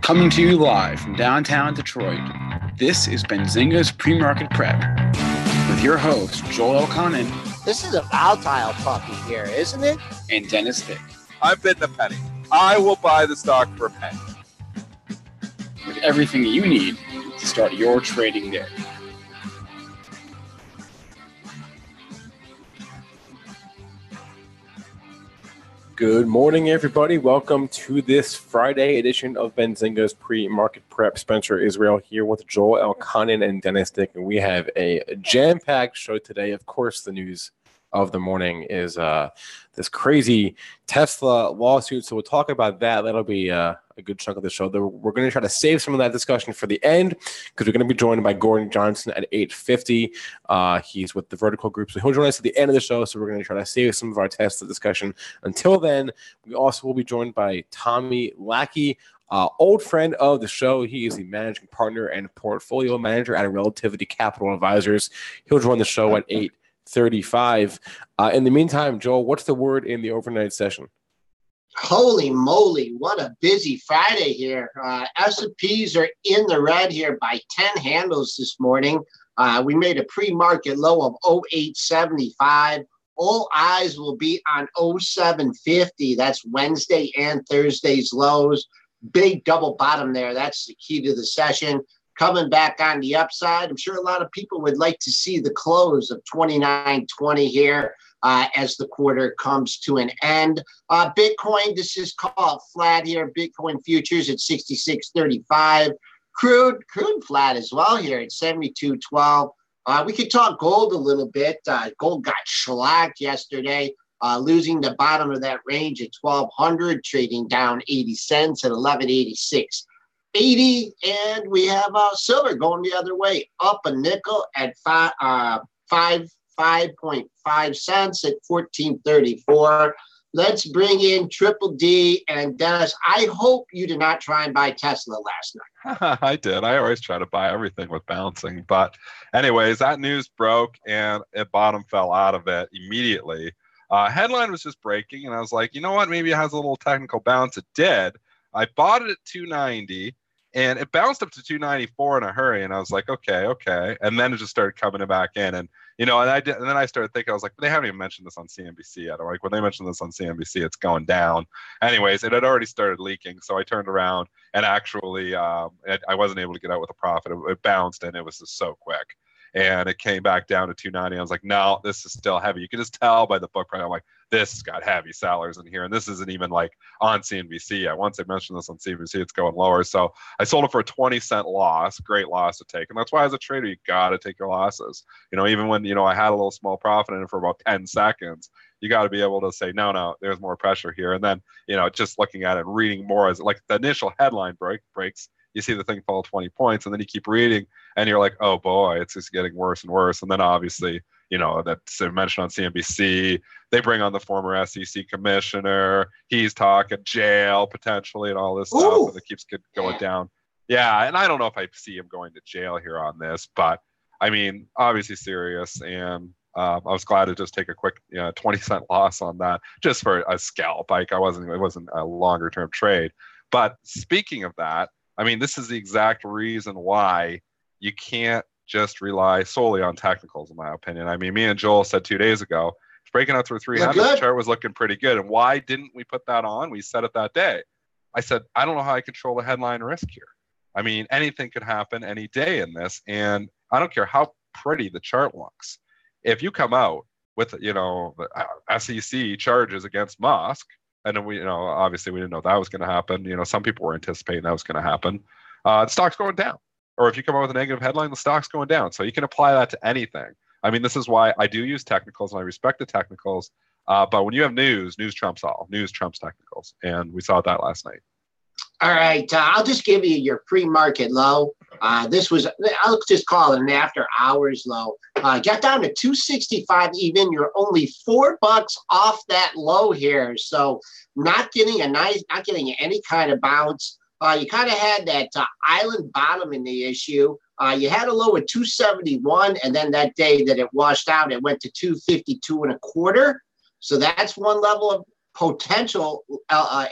Coming to you live from downtown Detroit, this is Benzinga's PreMarket Prep with your host, Joel Elconin. This is a volatile puppy here, isn't it? And Dennis Thick. I'm bidding a penny. I will buy the stock for a penny. With everything you need to start your trading day. Good morning, everybody. Welcome to this Friday edition of Benzinga's Pre-Market Prep. Spencer Israel here with Joel Elconin and Dennis Dick, and we have a jam-packed show today. Of course, the news of the morning is this crazy Tesla lawsuit, so we'll talk about that. That'll be a good chunk of the show. We're going to try to save some of that discussion for the end because we're going to be joined by Gordon Johnson at 8:50. He's with the Vertical Group, so he'll join us at the end of the show, so we're going to try to save some of our Tesla discussion. Until then, we also will be joined by Tommy Lackey, old friend of the show. He is the managing partner and portfolio manager at Relativity Capital Advisors. He'll join the show at 8:35. In the meantime, Joel, what's the word in the overnight session? Holy moly, what a busy Friday here. S&Ps are in the red here by 10 handles this morning. We made a pre-market low of 0875. All eyes will be on 0750. That's Wednesday and Thursday's lows. Big double bottom there. That's the key to the session. Coming back on the upside, I'm sure a lot of people would like to see the close of 29.20 here as the quarter comes to an end. Bitcoin, this is called flat here. Bitcoin futures at 66.35. Crude flat as well here at 72.12. We could talk gold a little bit. Gold got shellacked yesterday, losing the bottom of that range at 1,200, trading down 80 cents at 11.86.80, and we have silver going the other way, up a nickel at 5.5 cents at 14.34. Let's bring in Triple D and Dennis. I hope you did not try and buy Tesla last night. I did. I always try to buy everything with bouncing. But anyways, that news broke and it bottom fell out of it immediately. Headline was just breaking, and I was like, you know what? Maybe it has a little technical bounce. It did. I bought it at 290. And it bounced up to 294 in a hurry, and I was like, okay. And then it just started coming back in, and and then I started thinking, I was like, they haven't even mentioned this on CNBC yet. Or like when they mentioned this on CNBC, it's going down. Anyways, it had already started leaking, so I turned around and actually I wasn't able to get out with a profit. It bounced, and it was just so quick. And it came back down to 290. I was like, no, this is still heavy. You can just tell by the book price. I'm like, this has got heavy sellers in here. And this isn't even like on CNBC yet. Once they mentioned this on CNBC, it's going lower. So I sold it for a 20-cent loss. Great loss to take. And that's why as a trader, you got to take your losses. Even when, I had a little small profit in it for about 10 seconds, you got to be able to say, no, there's more pressure here. And then, just looking at it, reading more as like the initial headline breaks, you see the thing fall 20 points, and then you keep reading, and you're like, oh boy, it's just getting worse and worse. And then obviously, that's mentioned on CNBC. They bring on the former SEC commissioner. He's talking jail potentially and all this stuff, and it keeps going down. Yeah, and I don't know if I see him going to jail here on this, but I mean, obviously serious. And I was glad to just take a quick 20-cent loss on that just for a scalp. Like it wasn't a longer term trade. But speaking of that, I mean, this is the exact reason why you can't just rely solely on technicals, in my opinion. I mean, me and Joel said 2 days ago, it's breaking out through 300. The chart was looking pretty good. And why didn't we put that on? We said it that day. I said, I don't know how I control the headline risk here. I mean, anything could happen any day in this. And I don't care how pretty the chart looks. If you come out with, the SEC charges against Musk, and then obviously we didn't know that was going to happen. Some people were anticipating that was going to happen. The stock's going down. Or if you come up with a negative headline, the stock's going down. So you can apply that to anything. I mean, this is why I do use technicals, and I respect the technicals. But when you have news trumps all. News trumps technicals. And we saw that last night. All right. I'll just give you your pre-market low. I'll just call it an after hours low. Got down to 265 even. You're only $4 off that low here. So not getting any kind of bounce. You kind of had that island bottom in the issue. You had a low at 271, and then that day that it washed out, it went to 252.25. So that's one level of potential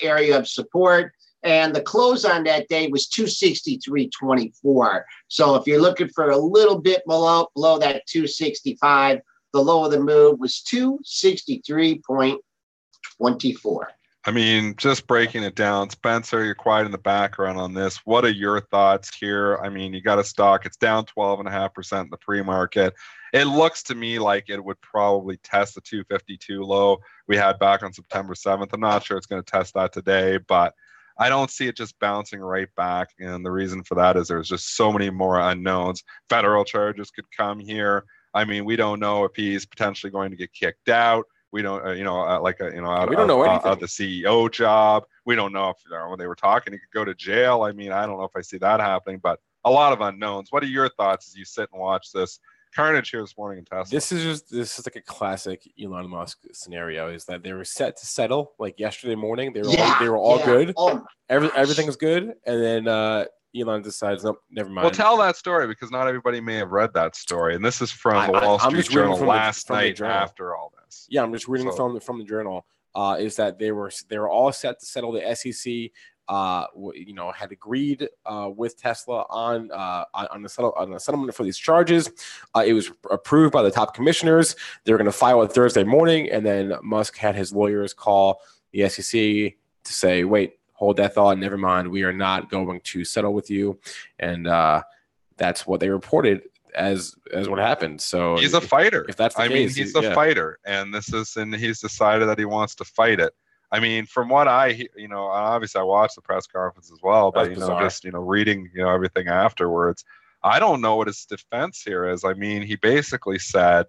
area of support. And the close on that day was 263.24. So if you're looking for a little bit below that 265, the low of the move was 263.24. I mean, just breaking it down, Spencer, you're quiet in the background on this. What are your thoughts here? I mean, you got a stock, it's down 12.5% in the pre-market. It looks to me like it would probably test the 252 low we had back on September 7th. I'm not sure it's going to test that today, but I don't see it just bouncing right back. And the reason for that is there's just so many more unknowns. Federal charges could come here. I mean, we don't know if he's potentially going to get kicked out. We don't, out we don't of know anything. the CEO job. We don't know if when they were talking, he could go to jail. I mean, I don't know if I see that happening, but a lot of unknowns. What are your thoughts as you sit and watch this carnage here this morning in Tesla? This is like a classic Elon Musk scenario. Is that they were set to settle like yesterday morning. They were all good. Oh, Everything was good, and then Elon decides, nope, never mind. Well, tell that story because not everybody may have read that story, and this is from the Wall Street Journal last night after all this. Yeah, I'm just reading from the journal. Is that they were all set to settle. The SEC, had agreed with Tesla on the settlement for these charges. It was approved by the top commissioners. They were going to file it Thursday morning, and then Musk had his lawyers call the SEC to say, wait, hold that thought. Never mind. We are not going to settle with you. And that's what they reported as what happened. So he's a fighter. If that's the case, he's a fighter, and he's decided that he wants to fight it. I mean, from what obviously I watched the press conference as well, but reading everything afterwards, I don't know what his defense here is. I mean, he basically said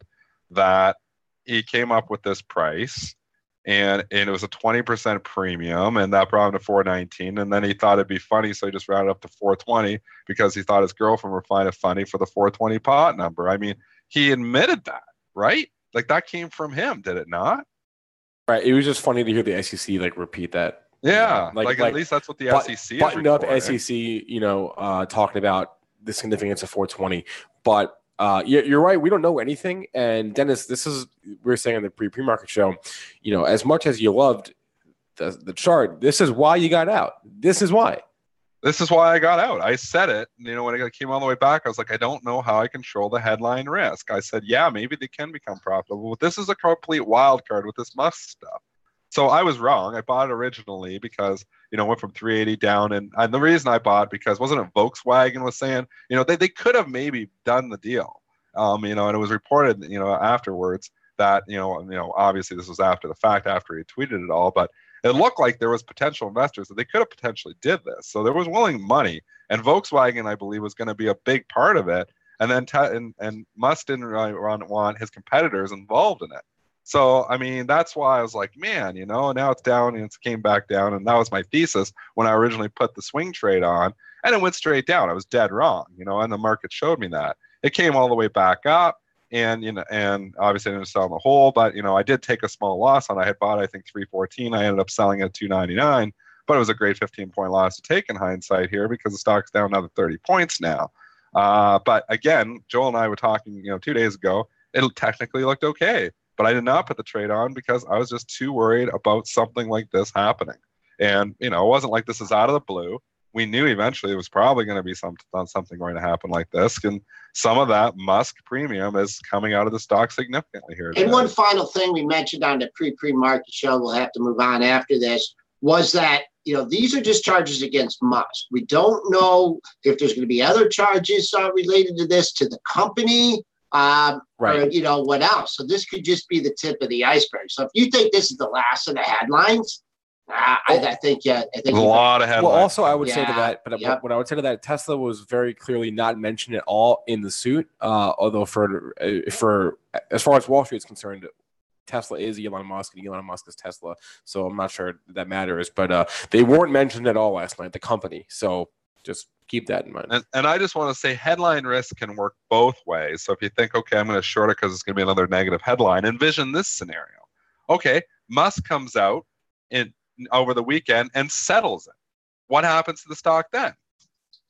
that he came up with this price. And it was a 20% premium, and that brought him to 419. And then he thought it'd be funny, so he just rounded up to 420 because he thought his girlfriend would find it funny for the 420 pot number. I mean, he admitted that, right? Like that came from him, did it not? Right. It was just funny to hear the SEC repeat that. Yeah, like at least that's what the SEC is buttoned up SEC, talking about the significance of 420, but. You're right. We don't know anything. And Dennis, we were saying on the pre-market show, as much as you loved the chart, this is why you got out. This is why I got out. I said it, when it came all the way back, I was like, I don't know how I control the headline risk. I said, yeah, maybe they can become profitable, but this is a complete wild card with this Musk stuff. So I was wrong. I bought it originally because, went from 380 down. And the reason I bought because wasn't it Volkswagen was saying, they could have maybe done the deal. And it was reported, afterwards that, obviously this was after the fact, after he tweeted it all, but it looked like there was potential investors that they could have potentially did this. So there was willing money, and Volkswagen, I believe, was going to be a big part of it. And then and Musk didn't really want his competitors involved in it. So, I mean, that's why I was like, man, now it's down and it came back down. And that was my thesis when I originally put the swing trade on, and it went straight down. I was dead wrong, and the market showed me that. It came all the way back up, and, and obviously I didn't sell in the whole, but, I did take a small loss on it. I had bought, I think, 314. I ended up selling at 299, but it was a great 15-point loss to take in hindsight here because the stock's down another 30 points now. But again, Joel and I were talking, 2 days ago, it technically looked okay. But I did not put the trade on because I was just too worried about something like this happening. And, it wasn't like this is out of the blue. We knew eventually it was probably going to be something going to happen like this. And some of that Musk premium is coming out of the stock significantly here today. And one final thing we mentioned on the pre-market show, we'll have to move on after this, was that, these are just charges against Musk. We don't know if there's going to be other charges related to this, to the company. Right. Or what else? So this could just be the tip of the iceberg. So if you think this is the last of the headlines, I think a lot of headlines. Well, also I would say to that, but what I would say to that, Tesla was very clearly not mentioned at all in the suit. Although for as far as Wall Street is concerned, Tesla is Elon Musk and Elon Musk is Tesla. So I'm not sure that matters, but they weren't mentioned at all last night, the company. So just keep that in mind. And I just want to say headline risk can work both ways. So if you think, okay, I'm going to short it because it's going to be another negative headline, envision this scenario. Okay, Musk comes out over the weekend and settles it. What happens to the stock then?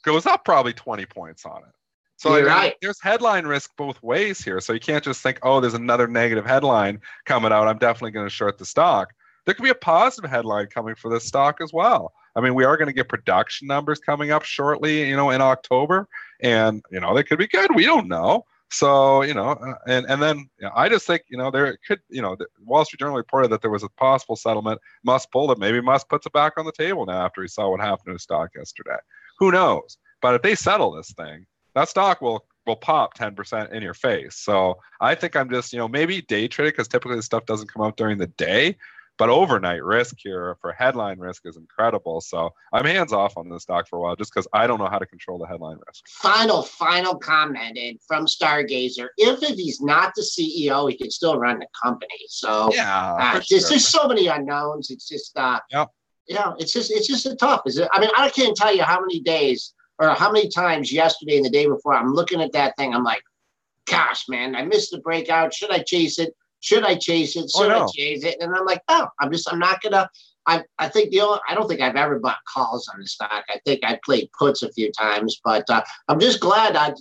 Goes up probably 20 points on it. So right. There's headline risk both ways here. So you can't just think, oh, there's another negative headline coming out, I'm definitely going to short the stock. There could be a positive headline coming for this stock as well. I mean, we are going to get production numbers coming up shortly, in October, and they could be good. We don't know. So, and then I just think, there could, the Wall Street Journal reported that there was a possible settlement. Musk pulled it. Maybe Musk puts it back on the table now after he saw what happened to his stock yesterday. Who knows? But if they settle this thing, that stock will pop 10% in your face. So I think I'm just, maybe day trade, because typically this stuff doesn't come out during the day. But overnight risk here for headline risk is incredible. So I'm hands off on this stock for a while, just because I don't know how to control the headline risk. Final comment from Stargazer. If he's not the CEO, he can still run the company. So there's just so many unknowns. It's just it's just a tough. I mean, I can't tell you how many days or how many times yesterday and the day before I'm looking at that thing. I'm like, gosh, man, I missed the breakout. Should I chase it? Should I chase it? Should I chase it? And I'm like, no, I'm not gonna. I think I don't think I've ever bought calls on the stock. I think I played puts a few times, but I'm just glad.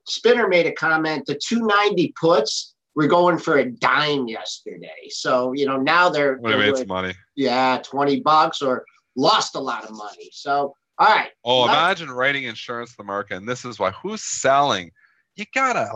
Spinner made a comment. The 290 puts were going for a dime yesterday. So now they're made some money. Yeah, $20 or lost a lot of money. So all right. Oh, imagine writing insurance to the market, and this is why. Who's selling? You gotta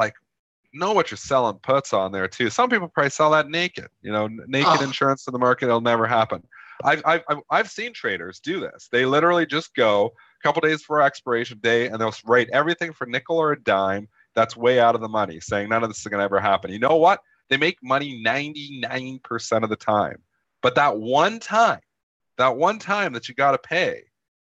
know what you're selling puts on there too. Some people probably sell that naked, naked insurance to the market. It'll never happen. I've seen traders do this. They literally just go a couple days before expiration day and they'll write everything for nickel or a dime that's way out of the money, saying none of this is going to ever happen. You know what? They make money 99% of the time. But that one time that you got to pay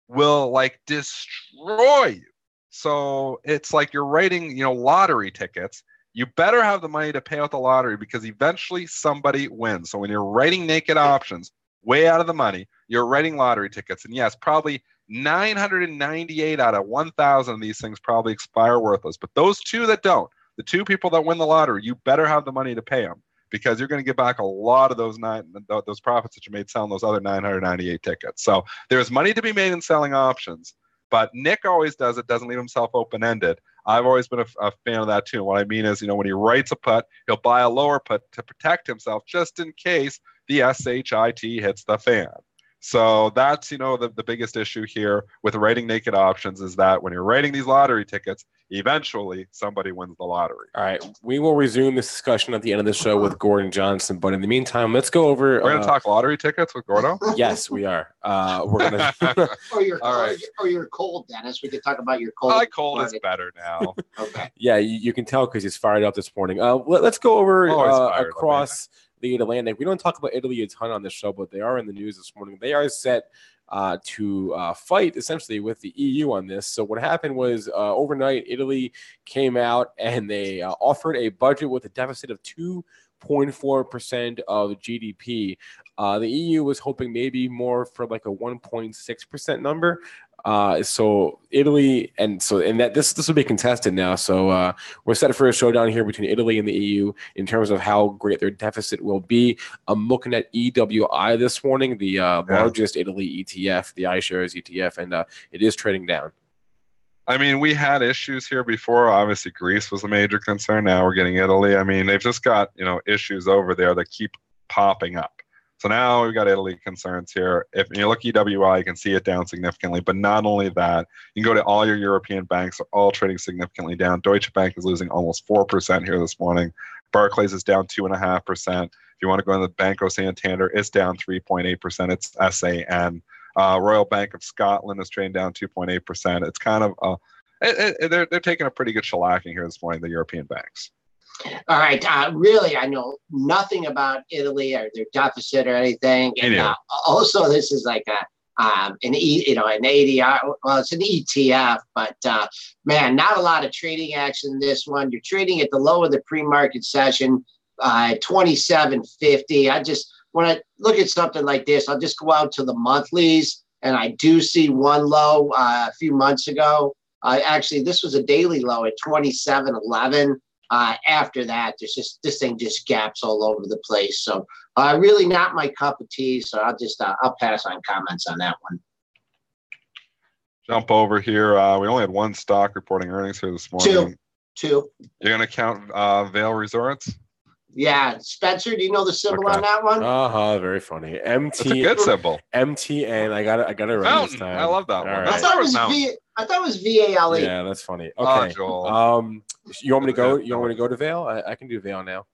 will destroy you. So it's like you're writing, lottery tickets. You better have the money to pay out the lottery, because eventually somebody wins. So when you're writing naked options way out of the money, you're writing lottery tickets. And yes, probably 998 out of 1,000 of these things probably expire worthless. But those two that don't, the two people that win the lottery, you better have the money to pay them, because you're going to get back a lot of those profits that you made selling those other 998 tickets. So there's money to be made in selling options. But Nick always does it, doesn't leave himself open-ended. I've always been a fan of that too. What I mean is, when he writes a put, he'll buy a lower put to protect himself just in case the SHIT hits the fan. So that's, the biggest issue here with writing naked options is that when you're writing these lottery tickets, eventually somebody wins the lottery. All right. We will resume this discussion at the end of the show with Gordon Johnson. But in the meantime, let's go over. We're going to talk lottery tickets with Gordo? Yes, we are. We're going to. Or your cold, Dennis. We could talk about your cold. My cold is better now. Okay. Yeah, you can tell because he's fired up this morning. Let's go over across the Atlantic. We don't talk about Italy a ton on this show, but they are in the news this morning. They are set to fight essentially with the EU on this. So what happened was overnight, Italy came out and they offered a budget with a deficit of 2.4% of GDP. The EU was hoping maybe more for a 1.6% number. So Italy and that this will be contested now. So we're set for a showdown here between Italy and the EU in terms of how great their deficit will be. I'm looking at EWI this morning, the largest Italy ETF, the iShares ETF, and it is trading down. I mean, we had issues here before. Obviously, Greece was a major concern. Now we're getting Italy. I mean, they've just got issues over there that keep popping up. So now we've got Italy concerns here. If you look at EWI, you can see it down significantly. But not only that, you can go to all your European banks, are all trading significantly down. Deutsche Bank is losing almost 4% here this morning. Barclays is down 2.5%. If you want to go into the Banco Santander, it's down 3.8%. It's SAN. Royal Bank of Scotland is trading down 2.8%. It's kind of they're taking a pretty good shellacking here this morning, the European banks. All right. Really, I know nothing about Italy or their deficit or anything. And also, this is like an ADR. Well, it's an ETF, but man, not a lot of trading action in this one. You're trading at the low of the pre-market session, 27.50. When I look at something like this, I'll just go out to the monthlies, and I do see one low a few months ago. Actually, this was a daily low at 27.11. After that, this thing just gaps all over the place. So really not my cup of tea. So I'll pass on comments on that one. Jump over here. We only had one stock reporting earnings here this morning. Two. You're going to count Vail Resorts? Yeah, Spencer, do you know the symbol on that one? Very funny. MT. It's a good symbol. MTN. I got it right Mountain. this time. I love that All one. right. I thought it was VALE. Yeah, that's funny. Okay. Joel. You want me to go? You want me to go to Vail? I can do Vail now.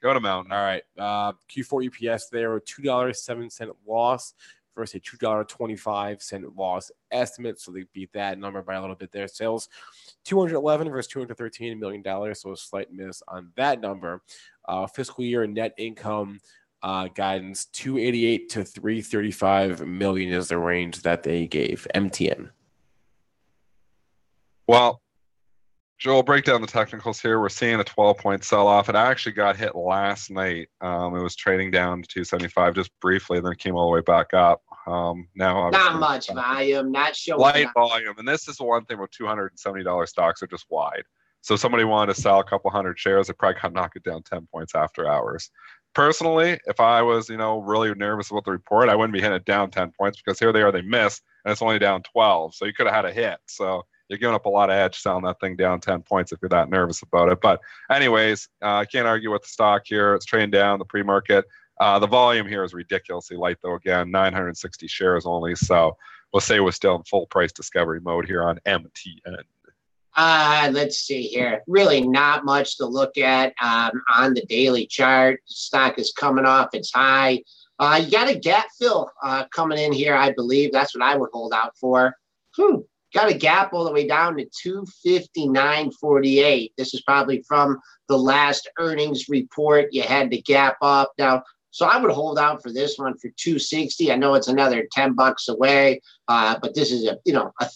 Go to Mountain. All right. Q4 EPS there, $2.07 loss versus a $2.25 loss estimate. So they beat that number by a little bit there. Sales $211 versus $213 million. So a slight miss on that number. Fiscal year net income guidance $288 to $335 million is the range that they gave. MTN. Well, Joel, break down the technicals here. We're seeing a 12-point sell-off. It actually got hit last night. It was trading down to 275 just briefly, then it came all the way back up. Now, not much volume, not showing light volume, and this is the one thing with $270 stocks are just wide. So somebody wanted to sell a couple hundred shares, they probably got to knock it down 10 points after hours. Personally, if I was, really nervous about the report, I wouldn't be hitting it down 10 points because here they are, they miss, and it's only down 12. So you could have had a hit. So you're giving up a lot of edge selling that thing down 10 points if you're that nervous about it. But anyways, I can't argue with the stock here. It's trading down the pre-market. The volume here is ridiculously light, though. Again, 960 shares only. So we'll say we're still in full price discovery mode here on MTN. Let's see here. Really not much to look at on the daily chart. The stock is coming off its high. You got a gap fill coming in here, I believe. That's what I would hold out for. Got a gap all the way down to 259.48. This is probably from the last earnings report. You had to gap up. Now, so I would hold out for this one for 260. I know it's another $10 away, but this is a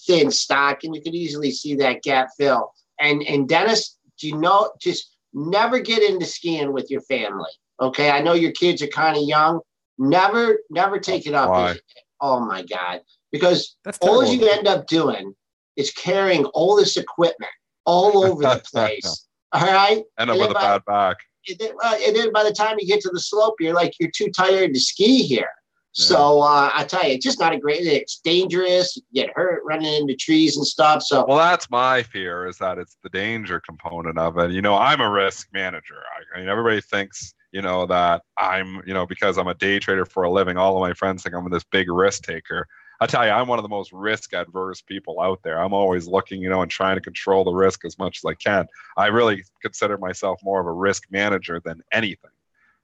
thin stock, and you could easily see that gap fill. And Dennis, just never get into skiing with your family. Okay, I know your kids are kind of young. Never take it up. Why? Oh my God, because all you end up doing is carrying all this equipment all over the place. All right, End up with a bad back. And then by the time you get to the slope, you're too tired to ski here. Yeah. So I tell you, it's just not a great. It's dangerous. You get hurt running into trees and stuff. So that's my fear, is that it's the danger component of it. I'm a risk manager. I mean, everybody thinks that I'm because I'm a day trader for a living. All of my friends think I'm this big risk taker. I tell you, I'm one of the most risk-adverse people out there. I'm always looking, and trying to control the risk as much as I can. I really consider myself more of a risk manager than anything.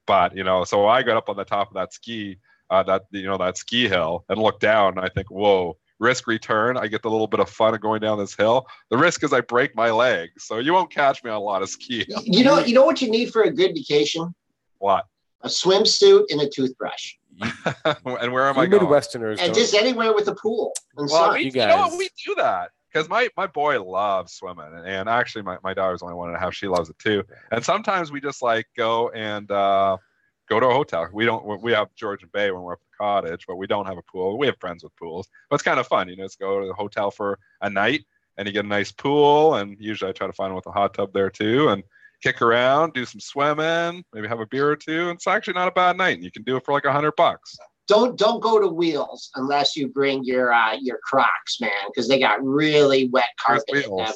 But, so I got up on the top of that ski, that ski hill, and looked down, and I think, whoa, risk return. I get the little bit of fun of going down this hill. The risk is I break my leg. So you won't catch me on a lot of ski hills. You know what you need for a good vacation? What? A swimsuit and a toothbrush. And where am I going? Midwesterners. And just anywhere with a pool. And you know what? We do that because my boy loves swimming, and actually my daughter's only 1.5. She loves it too. And sometimes we just go and go to a hotel. We have Georgian Bay when we're up at the cottage, but we don't have a pool. We have friends with pools, but it's kind of fun. Just go to the hotel for a night, and you get a nice pool. And usually I try to find one with a hot tub there too, and kick around, do some swimming, maybe have a beer or two. And it's actually not a bad night. You can do it for like $100. Don't go to Wheels unless you bring your Crocs, man, because they got really wet carpet in them.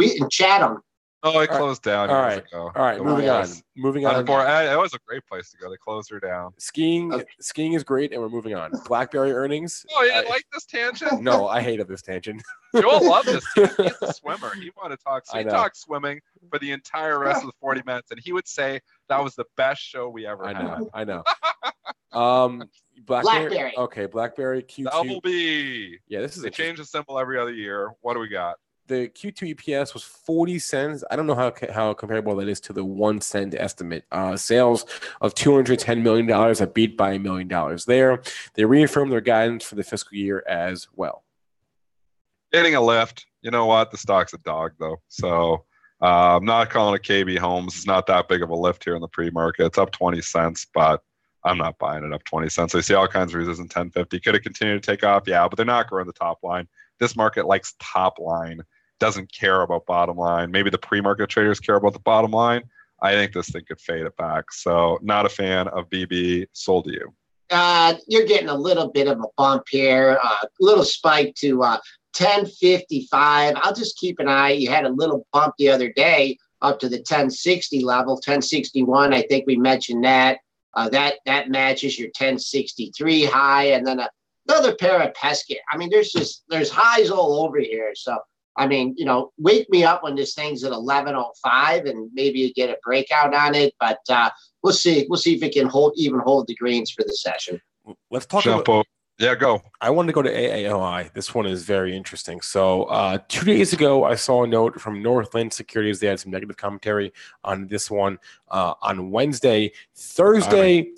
In Chatham. Oh, it closed down. All right. Moving on. It was a great place to go. They closed her down. Skiing is great, and we're moving on. BlackBerry earnings. Oh, you didn't like this tangent? No, I hated this tangent. Joel loved this tangent. He's a swimmer. He wanted to talk. So he talked swimming for the entire rest of the 40 minutes, and he would say that was the best show we ever had. I know. BlackBerry. Okay, BlackBerry Q2. Double B. Yeah, they change the symbol every other year. What do we got? The Q2 EPS was 40 cents. I don't know how comparable that is to the 1 cent estimate. Sales of $210 million are beat by $1 million there. They reaffirmed their guidance for the fiscal year as well. Getting a lift. You know what? The stock's a dog, though. So I'm not calling it KB Homes. It's not that big of a lift here in the pre-market. It's up 20 cents, but I'm not buying it up 20 cents. I see all kinds of reasons in 1050. Could have continued to take off? Yeah, but they're not growing the top line. This market likes top line. Doesn't care about bottom line. Maybe the pre-market traders care about the bottom line. I think this thing could fade it back. So not a fan of BB. Sold to you. You're getting a little bit of a bump here, a little spike to 1055. I'll just keep an eye. You had a little bump the other day. up to the 1060 level, 1061. I think we mentioned that. That matches your 1063 high, and then another pair of pesky. I mean, there's highs all over here. So, I mean, wake me up when this thing's at 1105, and maybe you get a breakout on it. But we'll see. We'll see if it can hold the greens for the session. Let's talk about. Yeah, go. I wanted to go to AAOI. This one is very interesting. So 2 days ago, I saw a note from Northland Securities. They had some negative commentary on this one on Wednesday. Thursday,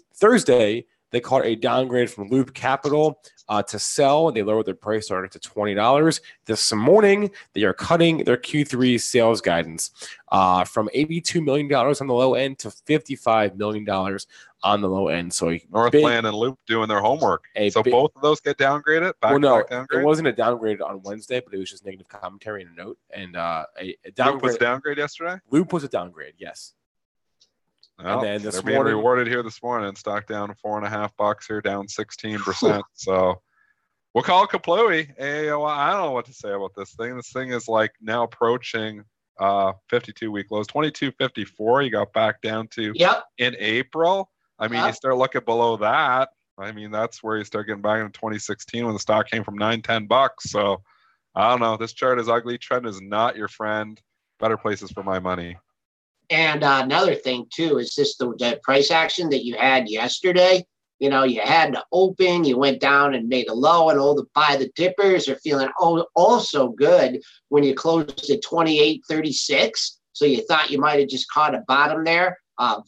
they called a downgrade from Loop Capital to sell. They lowered their price target to $20. This morning, they are cutting their Q3 sales guidance from $82 million on the low end to $55 million on the low end. So Northland and Loop doing their homework. So both of those get downgraded? It wasn't a downgrade on Wednesday, but it was just negative commentary and a note. And a downgrade. Loop was a downgrade yesterday? Loop was a downgrade, yes. Well, and then they're being rewarded here this morning. Stock down $4.50 here, down 16%. So we'll call it Kaplooey. AAOI. I don't know what to say about this thing. This thing is like now approaching 52-week lows, 22.54. You got back down to in April. I mean, you start looking below that. I mean, that's where you start getting back in 2016 when the stock came from $9-10. So I don't know. This chart is ugly. Trend is not your friend. Better places for my money. And another thing, too, is just the price action that you had yesterday. You had to open, you went down and made a low, and all the buy the dippers are feeling also good when you closed at 28.36. So you thought you might have just caught a bottom there.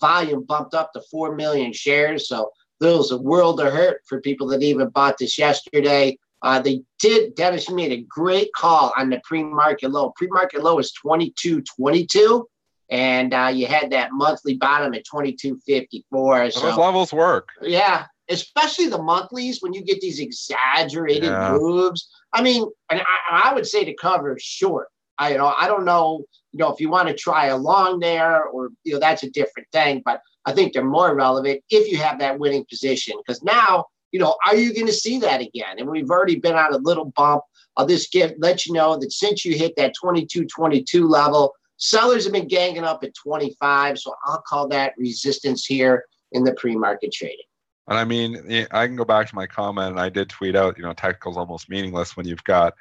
Volume bumped up to 4 million shares. So there was a world of hurt for people that even bought this yesterday. Dennis made a great call on the pre-market low. Pre-market low is 22.22. And you had that monthly bottom at 22.54. So those levels work. Yeah, especially the monthlies when you get these exaggerated moves. I mean, and I would say to cover short. I don't know, if you want to try a long there or, that's a different thing. But I think they're more relevant if you have that winning position. Because now, are you going to see that again? And we've already been on a little bump. I'll just let you know that since you hit that 22.22 level, sellers have been ganging up at 25, so I'll call that resistance here in the pre-market trading. And I mean, I can go back to my comment, and I did tweet out, technical's almost meaningless when you've got,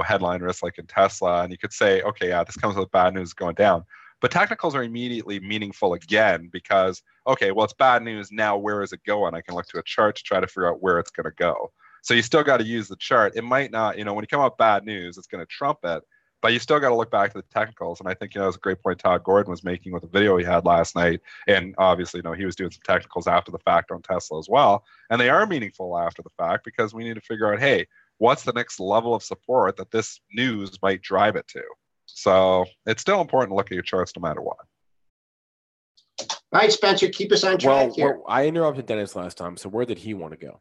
headline risk like in Tesla, and you could say, okay, yeah, this comes with bad news going down. But technicals are immediately meaningful again because, okay, well, it's bad news. Now, where is it going? I can look to a chart to try to figure out where it's going to go. So you still got to use the chart. It might not, when you come up with bad news, it's going to trump it. But you still got to look back to the technicals. And I think, it was a great point Todd Gordon was making with the video he had last night. And obviously, he was doing some technicals after the fact on Tesla as well. And they are meaningful after the fact because we need to figure out, hey, what's the next level of support that this news might drive it to? So it's still important to look at your charts no matter what. All right, Spencer, keep us on track here. Well, I interrupted Dennis last time. So where did he want to go?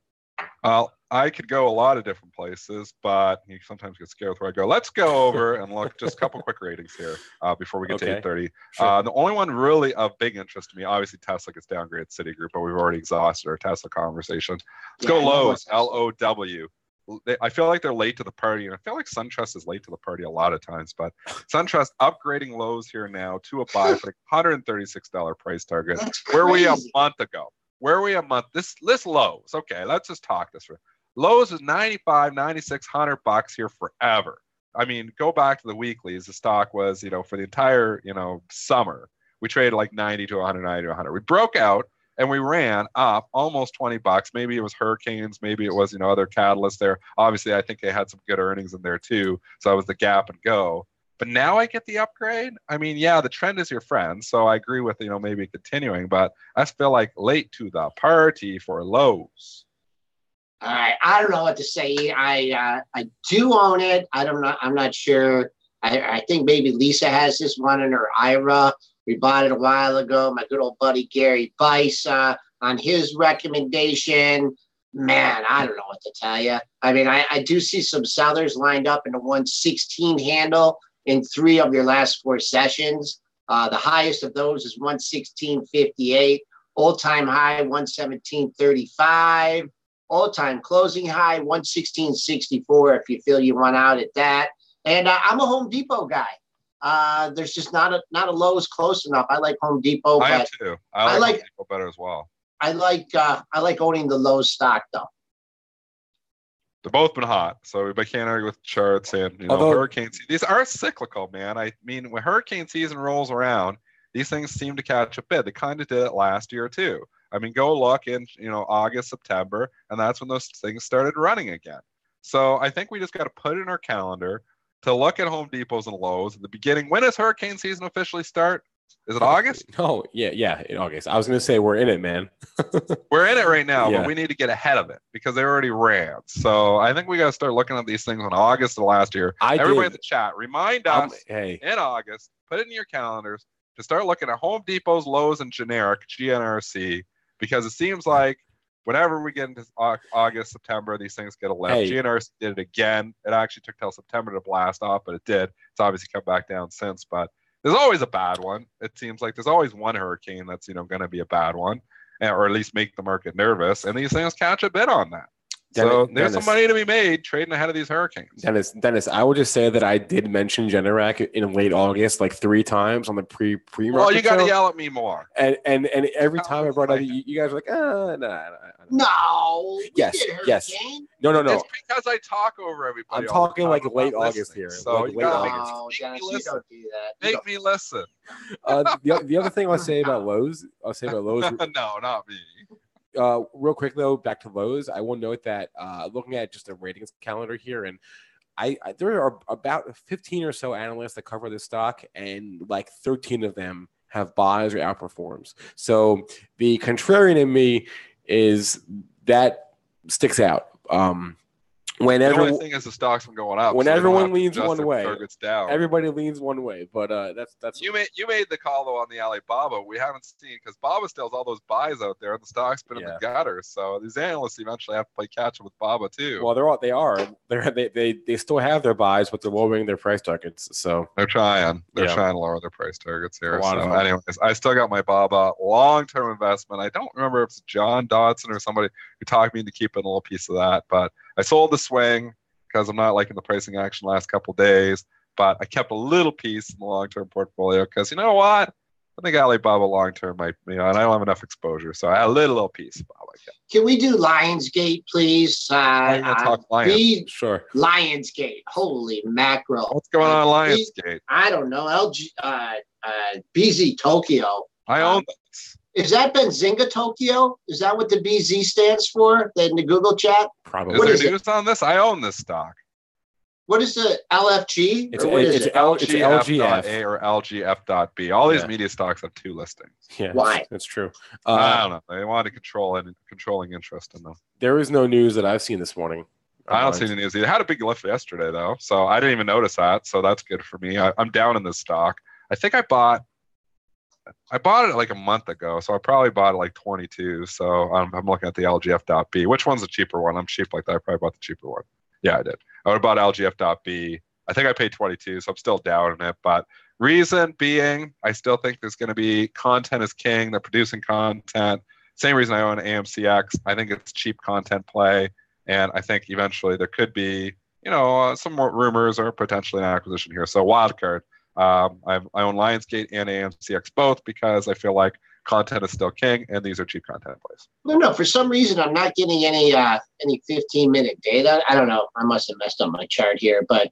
I could go a lot of different places, but you sometimes get scared with where I go. Let's go over and look just a couple quick ratings here before we get to 8:30. Sure. The only one really of big interest to me, obviously Tesla gets downgraded Citigroup, but we've already exhausted our Tesla conversation. Let's go Lowe's, LOW. I feel like they're late to the party, and I feel like SunTrust is late to the party a lot of times, but SunTrust upgrading Lowe's here now to a buy for $136 price target. Where were we a month ago? Where are we a month? This Lowe's. Okay, let's just talk this. Lowe's is $95, $96, $100 here forever. I mean, go back to the weeklies. The stock was, for the entire, summer, we traded like 90 to 100, 90 to 100. We broke out and we ran up almost $20. Maybe it was hurricanes. Maybe it was, other catalysts there. Obviously, I think they had some good earnings in there too. So it was the gap and go. But now I get the upgrade. I mean, yeah, the trend is your friend. So I agree with, maybe continuing, but I feel like late to the party for Lowe's. All right. I don't know what to say. I do own it. I don't know. I'm not sure. I think maybe Lisa has this one in her IRA. We bought it a while ago. My good old buddy, Gary Bice, on his recommendation. Man, I don't know what to tell you. I mean, I do see some sellers lined up in the 116 handle in 3 of your last 4 sessions. The highest of those is 116.58. All-time high, 117.35. All-time closing high, 116.64 if you feel you want out at that. And I'm a Home Depot guy. There's just not a Lowe's close enough. I like Home Depot. I am too. I like Home Depot better as well. I like owning the Lowe's stock though. They've both been hot, so we can't argue with charts and hurricane season. These are cyclical, man. I mean, when hurricane season rolls around, these things seem to catch a bid. They kind of did it last year too. I mean, go look in August, September, and that's when those things started running again. So I think we just got to put it in our calendar to look at Home Depots and Lowe's at the beginning. When does hurricane season officially start? Is it August? Oh, yeah, in August. I was going to say we're in it, man. We're in it right now, but we need to get ahead of it because they already ran. So I think we got to start looking at these things in August of last year. Everybody in the chat, remind us in August, put it in your calendars to start looking at Home Depots, Lowe's, and generic GNRC because it seems like whenever we get into August, September, these things get a lift. GNRC did it again. It actually took till September to blast off, but it did. It's obviously come back down since, but there's always a bad one. It seems like there's always one hurricane that's going to be a bad one, or at least make the market nervous. And these things catch a bit on that. So there's some money to be made trading ahead of these hurricanes. Dennis, I would just say that I did mention Generac in late August like 3 times on the pre-market. Well, you got to yell at me more. And every time I brought it up, you guys were like, no. No. Yes. No. It's because I talk over everybody. I'm talking like late August here. So like late August. No, Dennis, you don't do that. Make me listen. The other thing I'll say about Lowe's. No, not me. Real quick though, back to Lowe's, I will note that looking at just the ratings calendar here, and there are about 15 or so analysts that cover this stock, and like 13 of them have buys or outperforms. So the contrarian in me is that sticks out. When the only thing is the stock's been going up. When so everyone leans one way, down. Everybody leans one way. But that's you made the call though on the Alibaba. We haven't seen because Baba still has all those buys out there, and the stock's been in the gutter. So these analysts eventually have to play catch up with Baba too. Well, they still have their buys, but they're lowering their price targets. So they're trying. They're trying to lower their price targets here. So anyways, I still got my Baba long-term investment. I don't remember if it's John Dodson or somebody who talked me into keeping a little piece of that, but I sold the swing because I'm not liking the pricing action last couple of days, but I kept a little piece in the long-term portfolio because you know what? I think Alibaba long-term might, and I don't have enough exposure, so I had a little piece. Can we do Lionsgate, please? I'm going to talk Lions. Sure. Lionsgate. Holy mackerel. What's going on Lionsgate? I don't know. BZ Tokyo. I own this. Is that Benzinga Tokyo? Is that what the BZ stands for in the Google chat? Probably. Is there news on this? I own this stock. What is the LFG? It's LGF or LGF.B. All these media stocks have 2 listings. Yeah, why? That's true. I don't know. They want to controlling interest in them. There is no news that I've seen this morning. I don't see any news. It had a big lift yesterday, though, so I didn't even notice that. So that's good for me. I'm down in this stock. I think I bought it like a month ago, so I probably bought it like 22. So I'm looking at the LGF.B. Which one's the cheaper one? I'm cheap like that. I probably bought the cheaper one. Yeah, I did. I would have bought LGF.B. I think I paid 22, so I'm still down in it. But reason being, I still think there's going to be content is king. They're producing content. Same reason I own AMCX. I think it's cheap content play, and I think eventually there could be, some more rumors or potentially an acquisition here. So wildcard. I own Lionsgate and AMCX both because I feel like content is still king, and these are cheap content plays. No. For some reason, I'm not getting any 15-minute data. I don't know. I must have messed up my chart here. But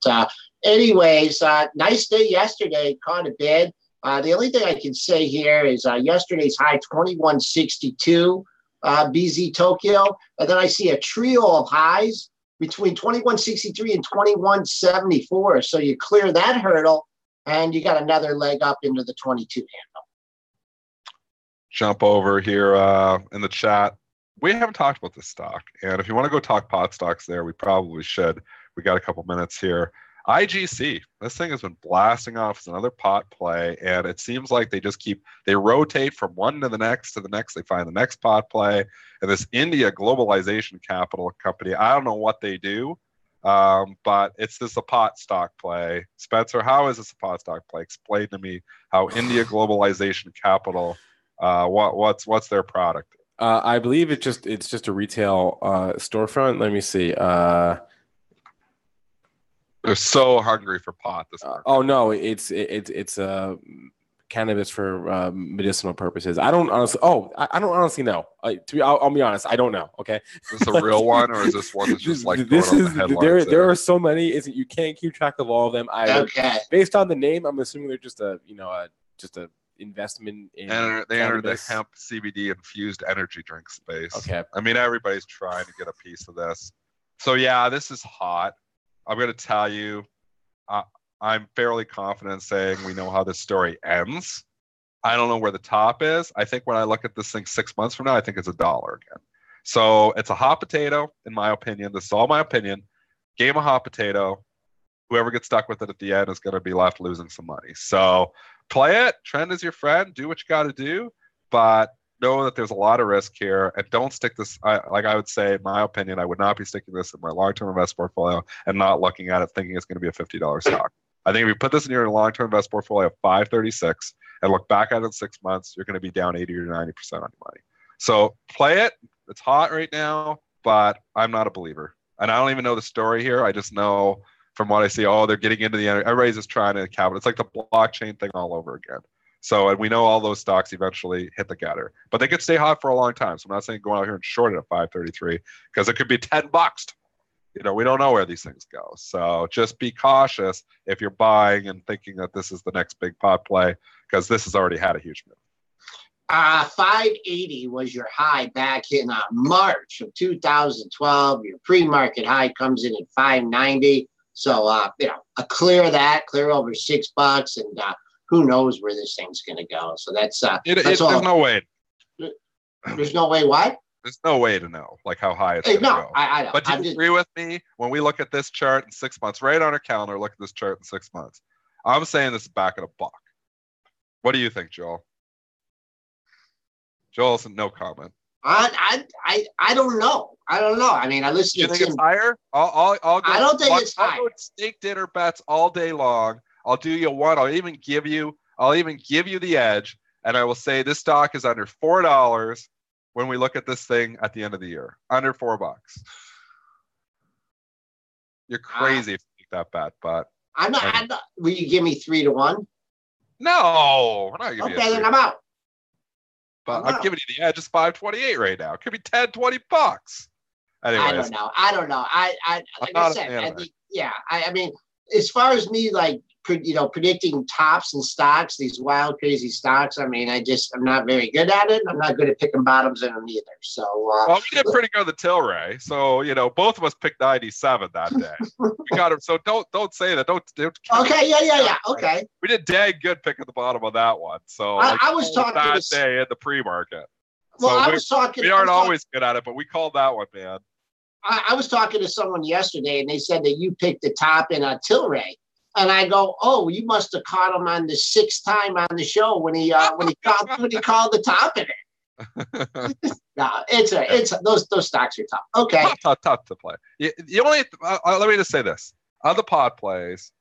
anyways, nice day yesterday. Caught a bid. The only thing I can say here is yesterday's high, 2162 BZ Tokyo. And then I see a trio of highs between 2163 and 2174. So you clear that hurdle, and you got another leg up into the 22 handle. Jump over here in the chat. We haven't talked about this stock, and if you want to go talk pot stocks there, we probably should. We got a couple minutes here. IGC, this thing has been blasting off as another pot play, and it seems like they rotate from one to the next to the next. They find the next pot play, and this India Globalization Capital company, I don't know what they do, but it's a pot stock play. Spencer, how is this a pot stock play? Explain to me how India Globalization Capital, what's their product? I believe it's just a retail storefront. Let me see. They're so hungry for pot this market. Oh no, it's cannabis for medicinal purposes. I don't honestly. Oh, I don't honestly know. I'll be honest. I don't know. Okay. Is this a real one, or is this one that's just like this going is on the headlines there are so many. Isn't you can't keep track of all of them. Okay. Based on the name, I'm assuming they're just a investment in. They entered the cannabis. hemp CBD infused energy drink space. Okay. I mean, everybody's trying to get a piece of this. So yeah, this is hot. I'm going to tell you, I'm fairly confident saying we know how this story ends. I don't know where the top is. I think when I look at this thing 6 months from now, I think it's $1 again. So it's a hot potato, in my opinion. This is all my opinion. Game of hot potato. Whoever gets stuck with it at the end is going to be left losing some money. So play it. Trend is your friend. Do what you got to do. But know that there's a lot of risk here, and don't stick this. Like I would say, in my opinion, I would not be sticking this in my long-term invest portfolio and not looking at it thinking it's going to be a $50 stock. I think if you put this in your long-term invest portfolio of 536 and look back at it in 6 months, you're going to be down 80 or 90% on your money. So play it. It's hot right now, but I'm not a believer, and I don't even know the story here. I just know from what I see, they're getting into the energy. Everybody's just trying to cap it. It's like the blockchain thing all over again. So, and we know all those stocks eventually hit the gutter, but they could stay hot for a long time. So I'm not saying go out here and short it at 533 because it could be $10. We don't know where these things go. So just be cautious if you're buying and thinking that this is the next big pot play, because this has already had a huge move. 580 was your high back in March of 2012. Your pre-market high comes in at 590. So, clear over $6, and who knows where this thing's going to go. So that's all. There's no way. There's no way what? There's no way to know how high it's going to go. I know. But do you agree with me when we look at this chart in 6 months, right on our calendar, look at this chart in 6 months. I'm saying this is back at $1. What do you think, Joel? Joel said no comment. I don't know. I mean, I listen to Tim. You think it's higher? I'll go. I don't think it's higher. I'll go steak dinner bets all day long. I'll do you one. I'll even give you the edge, and I will say this stock is under $4 when we look at this thing at the end of the year. Under $4. You're crazy if you take that bet, but I'm not. Will you give me 3-1? No, I'm not giving you. Okay, then I'm out. But I'm giving you the edge. It's 528 right now. It could be $10-20. Anyways, I don't know. Like I said, I think, I mean, as far as me, like, predicting tops and stocks, these wild, crazy stocks, I mean, I'm not very good at it. I'm not good at picking bottoms in them either. So, well, we did pretty good on the Tilray. So, both of us picked 97 that day. We got it. So don't say that. Don't okay. Yeah. Okay. We did dang good picking the bottom of that one. So I was talking that day in the pre-market. Well, so I was talking. We aren't always good at it, but we called that one, man. I was talking to someone yesterday, and they said that you picked the top in Tilray. And I go, oh, you must have caught him on the 6th time on the show when he called the top in it. No, it's those stocks are tough. Okay, tough to play. You only let me just say this: on the pod plays,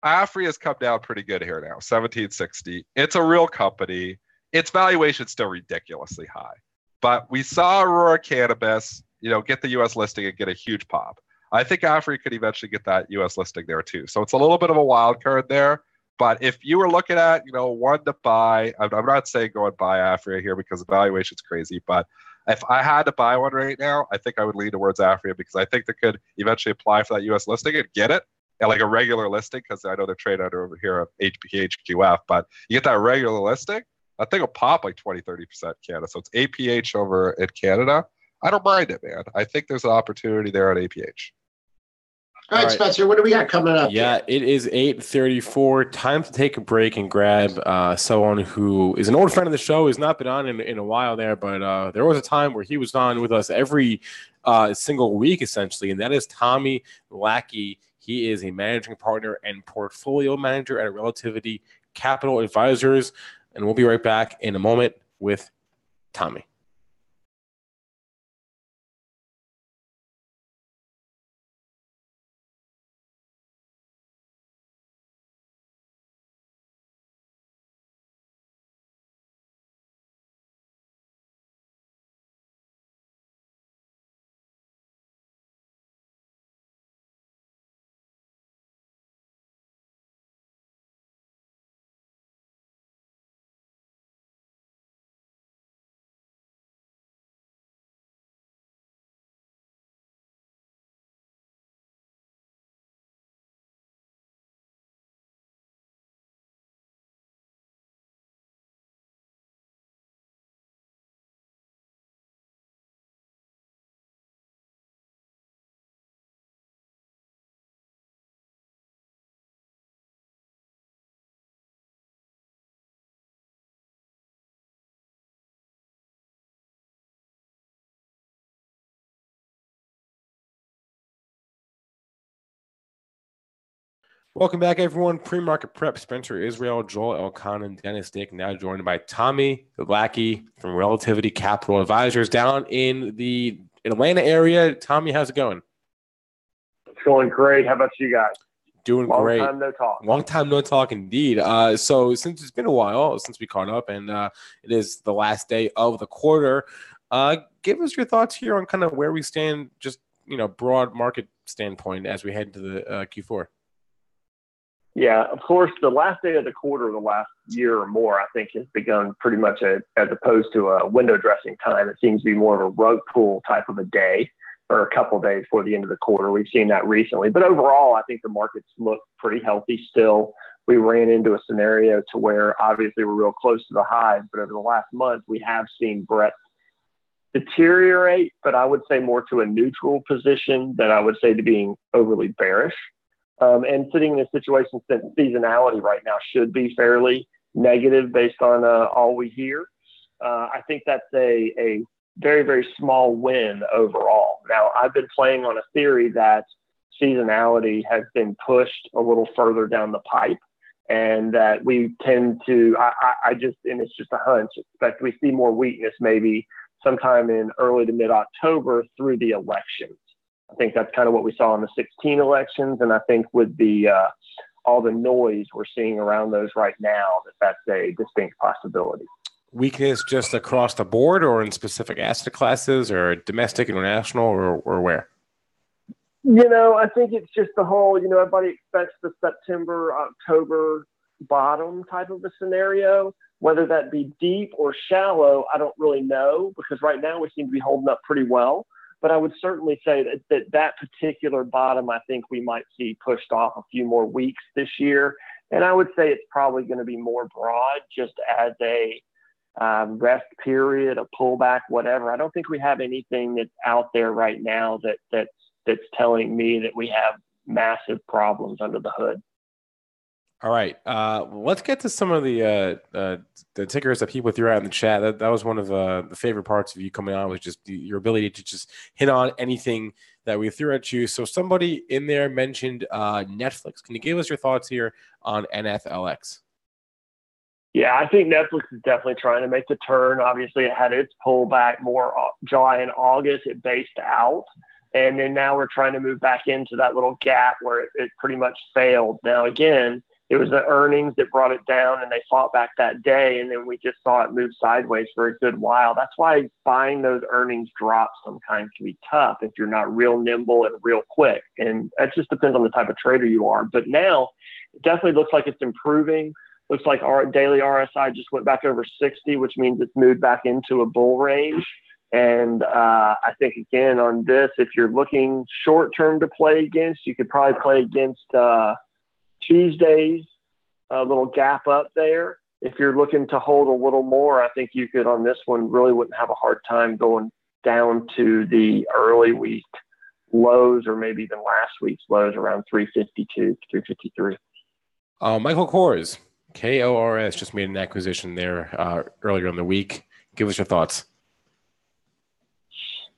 Afri has come down pretty good here now, 1760. It's a real company. Its valuation is still ridiculously high, but we saw Aurora Cannabis, get the U.S. listing and get a huge pop. I think Afri could eventually get that U.S. listing there too. So it's a little bit of a wild card there. But if you were looking at, one to buy, I'm not saying go and buy Afri here because the valuation's crazy. But if I had to buy one right now, I think I would lean towards Afri because I think they could eventually apply for that U.S. listing and get it at like a regular listing, because I know they're traded under over here of HQF. But you get that regular listing, that thing will pop like 20-30% Canada. So it's APH over in Canada. I don't mind it, man. I think there's an opportunity there at APH. All right, Spencer, what do we got coming up? Yeah, it is 8:34. Time to take a break and grab someone who is an old friend of the show. Has not been on in a while there, but there was a time where he was on with us every single week, essentially, and that is Tommy Lackey. He is a managing partner and portfolio manager at Relativity Capital Advisors, and we'll be right back in a moment with Tommy. Welcome back, everyone. Pre-market prep. Spencer Israel, Joel Elconin, Dennis Dick, now joined by Tommy Lackey from Relativity Capital Advisors down in the Atlanta area. Tommy, how's it going? It's going great. How about you guys? Doing great. Long time no talk. Long time no talk indeed. So since it's been a while since we caught up, and it is the last day of the quarter, give us your thoughts here on kind of where we stand, just broad market standpoint as we head to the Q4. Yeah, of course, the last day of the quarter, the last year or more, I think has begun pretty much as opposed to a window dressing time. It seems to be more of a rug pull type of a day or a couple of days before the end of the quarter. We've seen that recently. But overall, I think the markets look pretty healthy still. We ran into a scenario to where obviously we're real close to the highs, but over the last month, we have seen breadth deteriorate, but I would say more to a neutral position than I would say to being overly bearish. And sitting in a situation since seasonality right now should be fairly negative based on all we hear. I think that's a very, very small win overall. Now, I've been playing on a theory that seasonality has been pushed a little further down the pipe, and that we tend to, and it's just a hunch, expect we see more weakness maybe sometime in early to mid-October through the elections. I think that's kind of what we saw in the 16 elections. And I think with the all the noise we're seeing around those right now, that's a distinct possibility. Weakness just across the board or in specific asset classes or domestic, international, or where? I think it's just the whole, everybody expects the September, October bottom type of a scenario. Whether that be deep or shallow, I don't really know, because right now we seem to be holding up pretty well. But I would certainly say that particular bottom, I think we might see pushed off a few more weeks this year. And I would say it's probably going to be more broad, just as a rest period, a pullback, whatever. I don't think we have anything that's out there right now that's telling me that we have massive problems under the hood. All right, let's get to some of the tickers that people threw out in the chat. That was one of the favorite parts of you coming on, was just your ability to just hit on anything that we threw at you. So somebody in there mentioned Netflix. Can you give us your thoughts here on NFLX? Yeah, I think Netflix is definitely trying to make the turn. Obviously, it had its pullback more July and August. It based out. And then now we're trying to move back into that little gap where it pretty much failed. Now, again, it was the earnings that brought it down, and they fought back that day, and then we just saw it move sideways for a good while. That's why buying those earnings drops sometimes can be tough if you're not real nimble and real quick. And that just depends on the type of trader you are. But now it definitely looks like it's improving. Looks like our daily RSI just went back over 60, which means it's moved back into a bull range. And I think, again, on this, if you're looking short-term to play against, you could probably play against Tuesday's little gap up there. If you're looking to hold a little more, I think you could, on this one, really wouldn't have a hard time going down to the early week lows, or maybe even last week's lows around 352, 353. Michael Kors, KORS, just made an acquisition there earlier in the week. Give us your thoughts.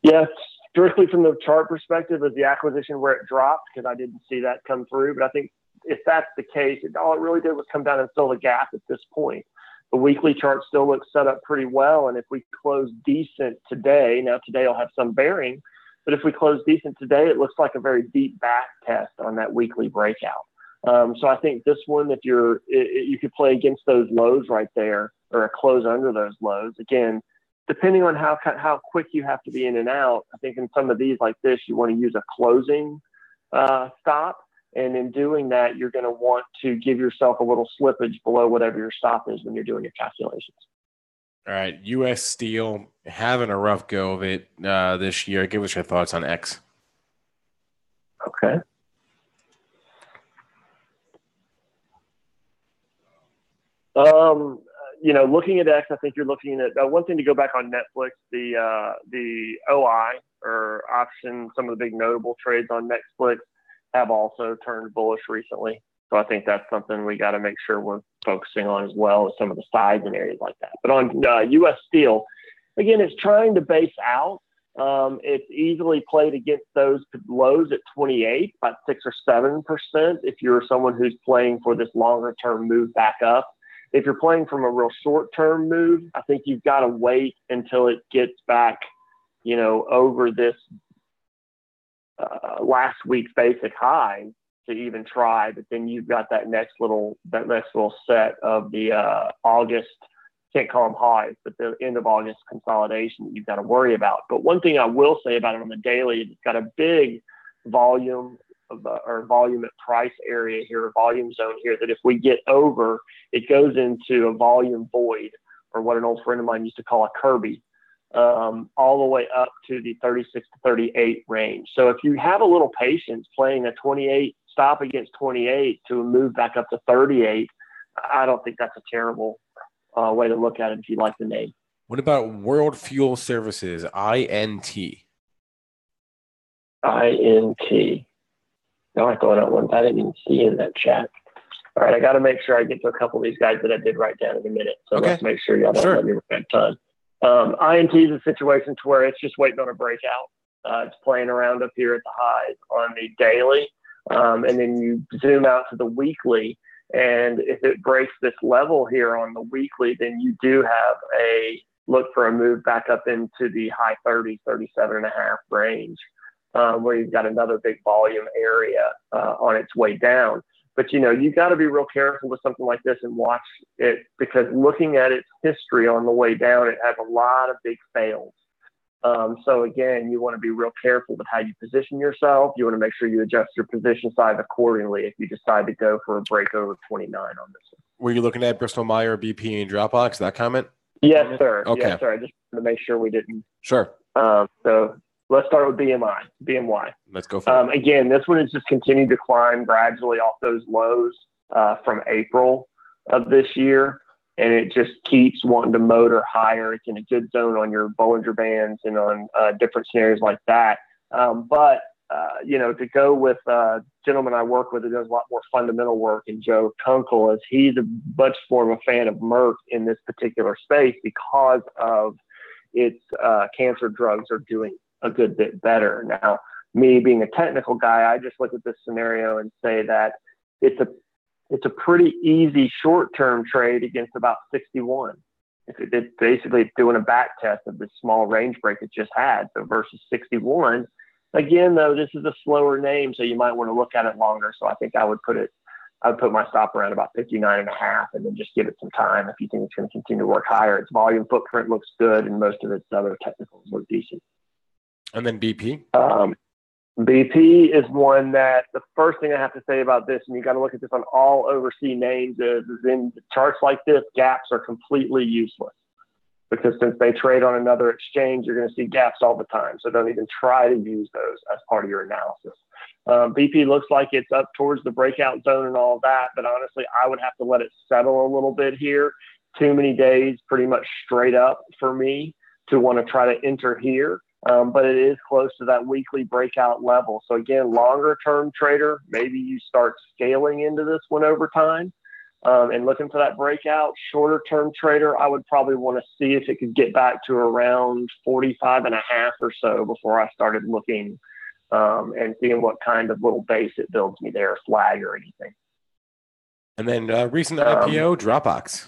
Yes, strictly from the chart perspective, is the acquisition where it dropped, because I didn't see that come through. But I think if that's the case, all it really did was come down and fill the gap at this point. The weekly chart still looks set up pretty well. And if we close decent today, now today will have some bearing, but if we close decent today, it looks like a very deep back test on that weekly breakout. So I think this one, if you could play against those lows right there, or a close under those lows. Again, depending on how quick you have to be in and out, I think in some of these like this, you want to use a closing stop. And in doing that, you're going to want to give yourself a little slippage below whatever your stop is when you're doing your calculations. All right, U.S. Steel having a rough go of it this year. Give us your thoughts on X. Okay. Looking at X, I think you're looking at one thing to go back on Netflix, the OI or option. Some of the big notable trades on Netflix have also turned bullish recently. So I think that's something we got to make sure we're focusing on, as well as some of the sides and areas like that. But on U.S. Steel, again, it's trying to base out. It's easily played against those lows at 28, about 6 or 7%. If you're someone who's playing for this longer term move back up, if you're playing from a real short term move, I think you've got to wait until it gets back, over this last week's basic high to even try. But then you've got that next little set of the August. Can't call them highs, but the end of August consolidation that you've got to worry about. But one thing I will say about it on the daily, it's got a big volume or volume at price area here, a volume zone here, that if we get over, it goes into a volume void, or what an old friend of mine used to call a Kirby, all the way up to the 36 to 38 range. So if you have a little patience playing a 28 stop against 28 to move back up to 38, I don't think that's a terrible way to look at it if you like the name. What about World Fuel Services, INT? INT. No, I'm going out one I didn't even see in that chat. All right, I got to make sure I get to a couple of these guys that I did write down in a minute. So let's make sure y'all don't let me run time. INT is a situation to where it's just waiting on a breakout. It's playing around up here at the highs on the daily. And then you zoom out to the weekly. And if it breaks this level here on the weekly, then you do have a look for a move back up into the high 30s, 37.5 range, where you've got another big volume area on its way down. But, you got to be real careful with something like this and watch it, because looking at its history on the way down, it has a lot of big fails. So again, you want to be real careful with how you position yourself. You want to make sure you adjust your position size accordingly if you decide to go for a break over 29 on this one. Were you looking at Bristol Myers, BP, and Dropbox, that comment? Yes, sir. Okay. Yes, sir. I just wanted to make sure we didn't. Sure. So let's start with BMY. Let's go for it. Again, this one has just continued to climb gradually off those lows from April of this year. And it just keeps wanting to motor higher. It's in a good zone on your Bollinger Bands and on different scenarios like that. But to go with a gentleman I work with who does a lot more fundamental work, and Joe Kunkel, is he's a much more of a fan of Merck in this particular space because of its cancer drugs are doing a good bit better. Now, me being a technical guy, I just look at this scenario and say that it's a pretty easy short-term trade against about 61. It's basically doing a back test of this small range break it just had. So versus 61, again, though, this is a slower name, so you might want to look at it longer. So I think I would put my stop around about 59.5 and then just give it some time if you think it's going to continue to work higher. Its volume footprint looks good, and most of its other technicals look decent. And then BP? BP is one that the first thing I have to say about this, and you got to look at this on all overseas names, is in charts like this, gaps are completely useless, because since they trade on another exchange, you're going to see gaps all the time. So don't even try to use those as part of your analysis. BP looks like it's up towards the breakout zone and all of that, but honestly, I would have to let it settle a little bit here. Too many days pretty much straight up for me to want to try to enter here. But it is close to that weekly breakout level. So again, longer term trader, maybe you start scaling into this one over time and looking for that breakout. Shorter term trader, I would probably want to see if it could get back to around 45.5 or so before I started looking and seeing what kind of little base it builds me there, flag or anything. And then recent IPO, Dropbox.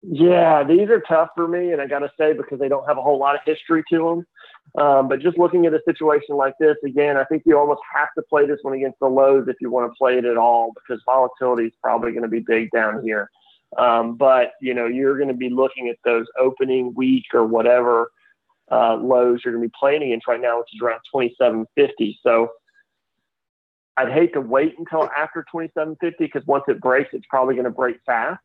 Yeah, these are tough for me, and I got to say, because they don't have a whole lot of history to them. But just looking at a situation like this, again, I think you almost have to play this one against the lows if you want to play it at all, because volatility is probably going to be big down here. But, you're going to be looking at those opening week or whatever lows you're going to be playing against right now, which is around 27.50. So I'd hate to wait until after 27.50, because once it breaks, it's probably going to break fast.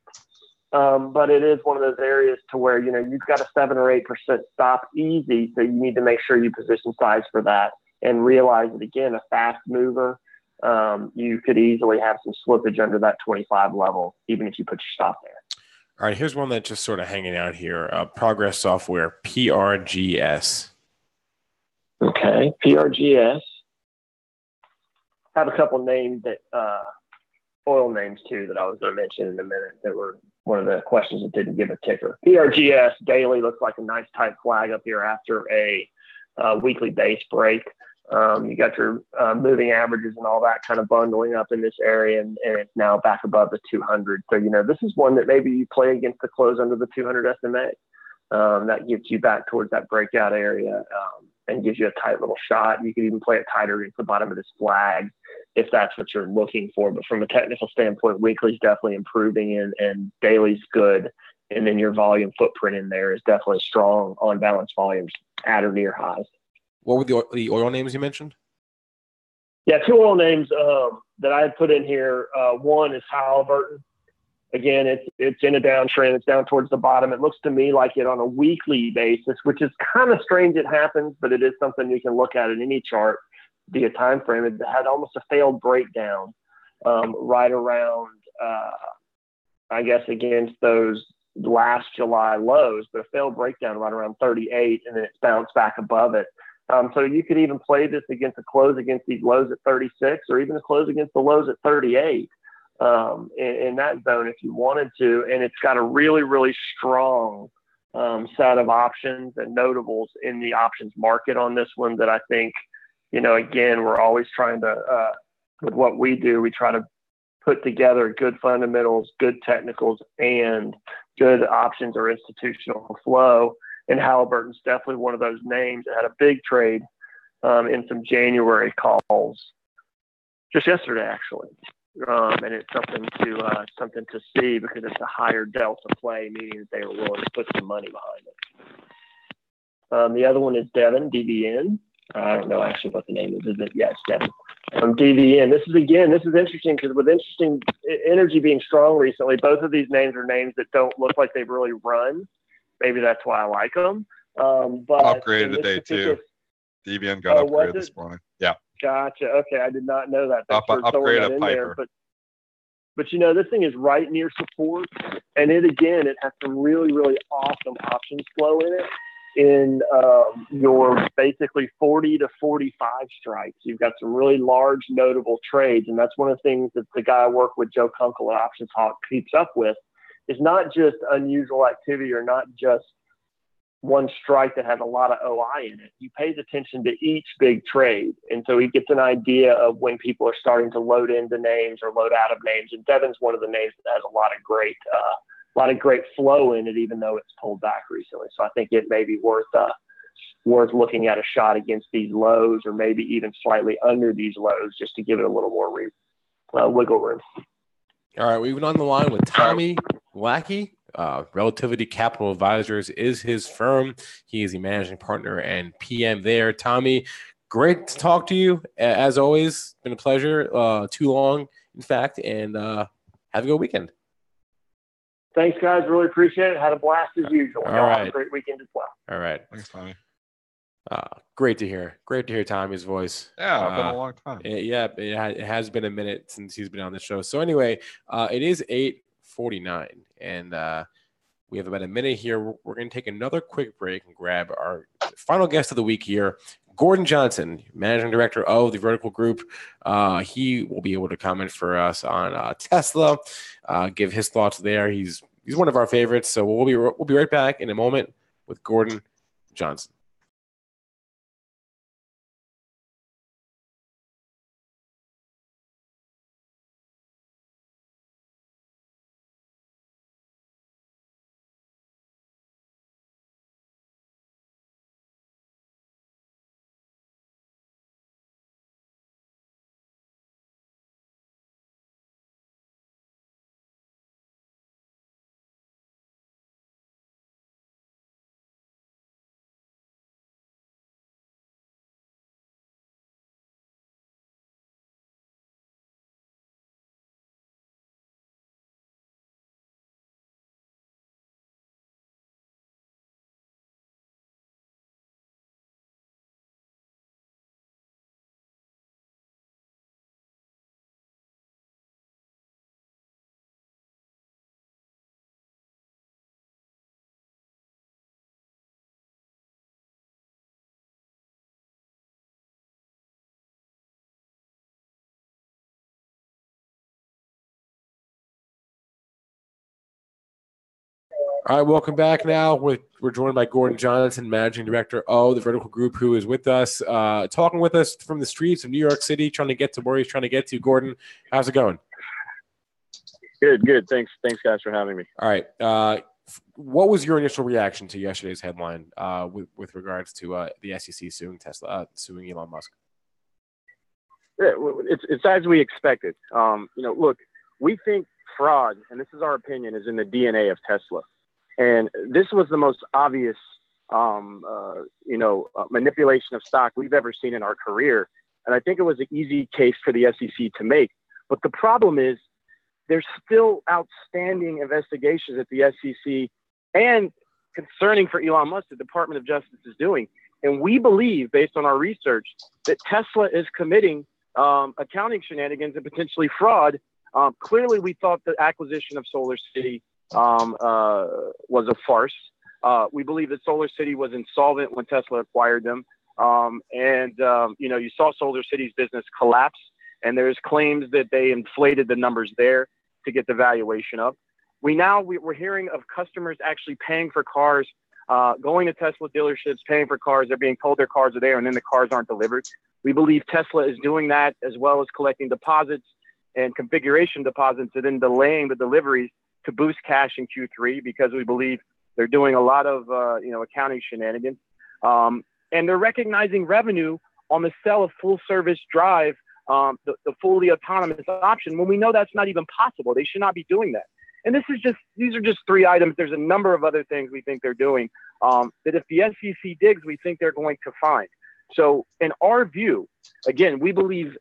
But it is one of those areas to where, you've got a 7 or 8% stop easy. So you need to make sure you position size for that and realize that, again, a fast mover, you could easily have some slippage under that 25 level, even if you put your stop there. All right, here's one that's just sort of hanging out here. Progress Software, PRGS. Okay, PRGS. I have a couple names that oil names too that I was going to mention in a minute that were one of the questions that didn't give a ticker. PRGS daily looks like a nice tight flag up here after a weekly base break. You got your moving averages and all that kind of bundling up in this area, and it's now back above the 200. So, this is one that maybe you play against the close under the 200 SMA. That gets you back towards that breakout area and gives you a tight little shot. You could even play it tighter against the bottom of this flag if that's what you're looking for. But from a technical standpoint, weekly's definitely improving and daily's good. And then your volume footprint in there is definitely strong on balance volumes at or near highs. What were the oil names you mentioned? Yeah, 2 oil names that I had put in here. One is Halliburton. Again, it's in a downtrend. It's down towards the bottom. It looks to me like it on a weekly basis, which is kind of strange it happens, but it is something you can look at in any chart via time frame. It had almost a failed breakdown right around, I guess, against those last July lows, but a failed breakdown right around 38, and then it's bounced back above it. So you could even play this against a close against these lows at 36, or even a close against the lows at 38 in that zone if you wanted to. And it's got a really, really strong set of options and notables in the options market on this one that I think, again, we're always trying to, with what we do, we try to put together good fundamentals, good technicals, and good options or institutional flow. And Halliburton's definitely one of those names that had a big trade in some January calls just yesterday, actually. And it's something to see because it's a higher delta play, meaning that they were willing to put some money behind it. The other one is Devon, DVN. I don't know actually what the name is it? Yeah, it's Devon. DVN. This is interesting because with interesting energy being strong recently, both of these names are names that don't look like they've really run. Maybe that's why I like them. But upgraded today too. DVN got upgraded this morning. Yeah. Gotcha. Okay, I did not know that. Upgraded Piper. But this thing is right near support, and it has some really, really awesome options flow in it. In your basically 40 to 45 strikes, you've got some really large notable trades, and that's one of the things that the guy I work with, Joe Kunkel at Options Hawk, keeps up with. Is not just unusual activity or not just one strike that has a lot of OI in it. He pays attention to each big trade. And so he gets an idea of when people are starting to load into names or load out of names. And Devon's one of the names that has a lot of great flow in it, even though it's pulled back recently. So I think it may be worth looking at a shot against these lows or maybe even slightly under these lows just to give it a little more wiggle room. All right, we've been on the line with Tommy Lackey. Relativity Capital Advisors is his firm. He is the managing partner and PM there. Tommy, great to talk to you. As always, been a pleasure. Too long, in fact, and have a good weekend. Thanks, guys. Really appreciate it. Had a blast as usual. All right. Have a great weekend as well. All right. Thanks, Tommy. Great to hear. Great to hear Tommy's voice. Yeah, it's been a long time. It has been a minute since he's been on the show. So anyway, it is 8:49, and we have about a minute here. We're going to take another quick break and grab our final guest of the week here, Gordon Johnson, Managing Director of the Vertical Group. He will be able to comment for us on Tesla, give his thoughts there. He's one of our favorites. So we'll be right back in a moment with Gordon Johnson. All right, welcome back now. We're joined by Gordon Johnson, Managing Director of the Vertical Group, who is with us, talking with us from the streets of New York City, trying to get to where he's trying to get to. Gordon, how's it going? Good. Thanks, guys, for having me. All right. What was your initial reaction to yesterday's headline with regards to the SEC suing Tesla, suing Elon Musk? Yeah, it's as we expected. Look, we think fraud, and this is our opinion, is in the DNA of Tesla. And this was the most obvious, manipulation of stock we've ever seen in our career. And I think it was an easy case for the SEC to make. But the problem is there's still outstanding investigations at the SEC and concerning for Elon Musk, the Department of Justice is doing. And we believe, based on our research, that Tesla is committing accounting shenanigans and potentially fraud. Clearly, we thought the acquisition of Solar City was a farce. We believe that Solar City was insolvent when Tesla acquired them. You saw Solar City's business collapse, and there's claims that they inflated the numbers there to get the valuation up. We're hearing of customers actually paying for cars, going to Tesla dealerships, paying for cars. They're being told their cars are there, and then the cars aren't delivered. We believe Tesla is doing that, as well as collecting deposits and configuration deposits and then delaying the deliveries to boost cash in Q3, because we believe they're doing a lot of accounting shenanigans. And they're recognizing revenue on the sale of full service drive, the fully autonomous option, when we know that's not even possible. They should not be doing that. And these are just three items. There's a number of other things we think they're doing that if the SEC digs, we think they're going to find. So in our view, again, we believe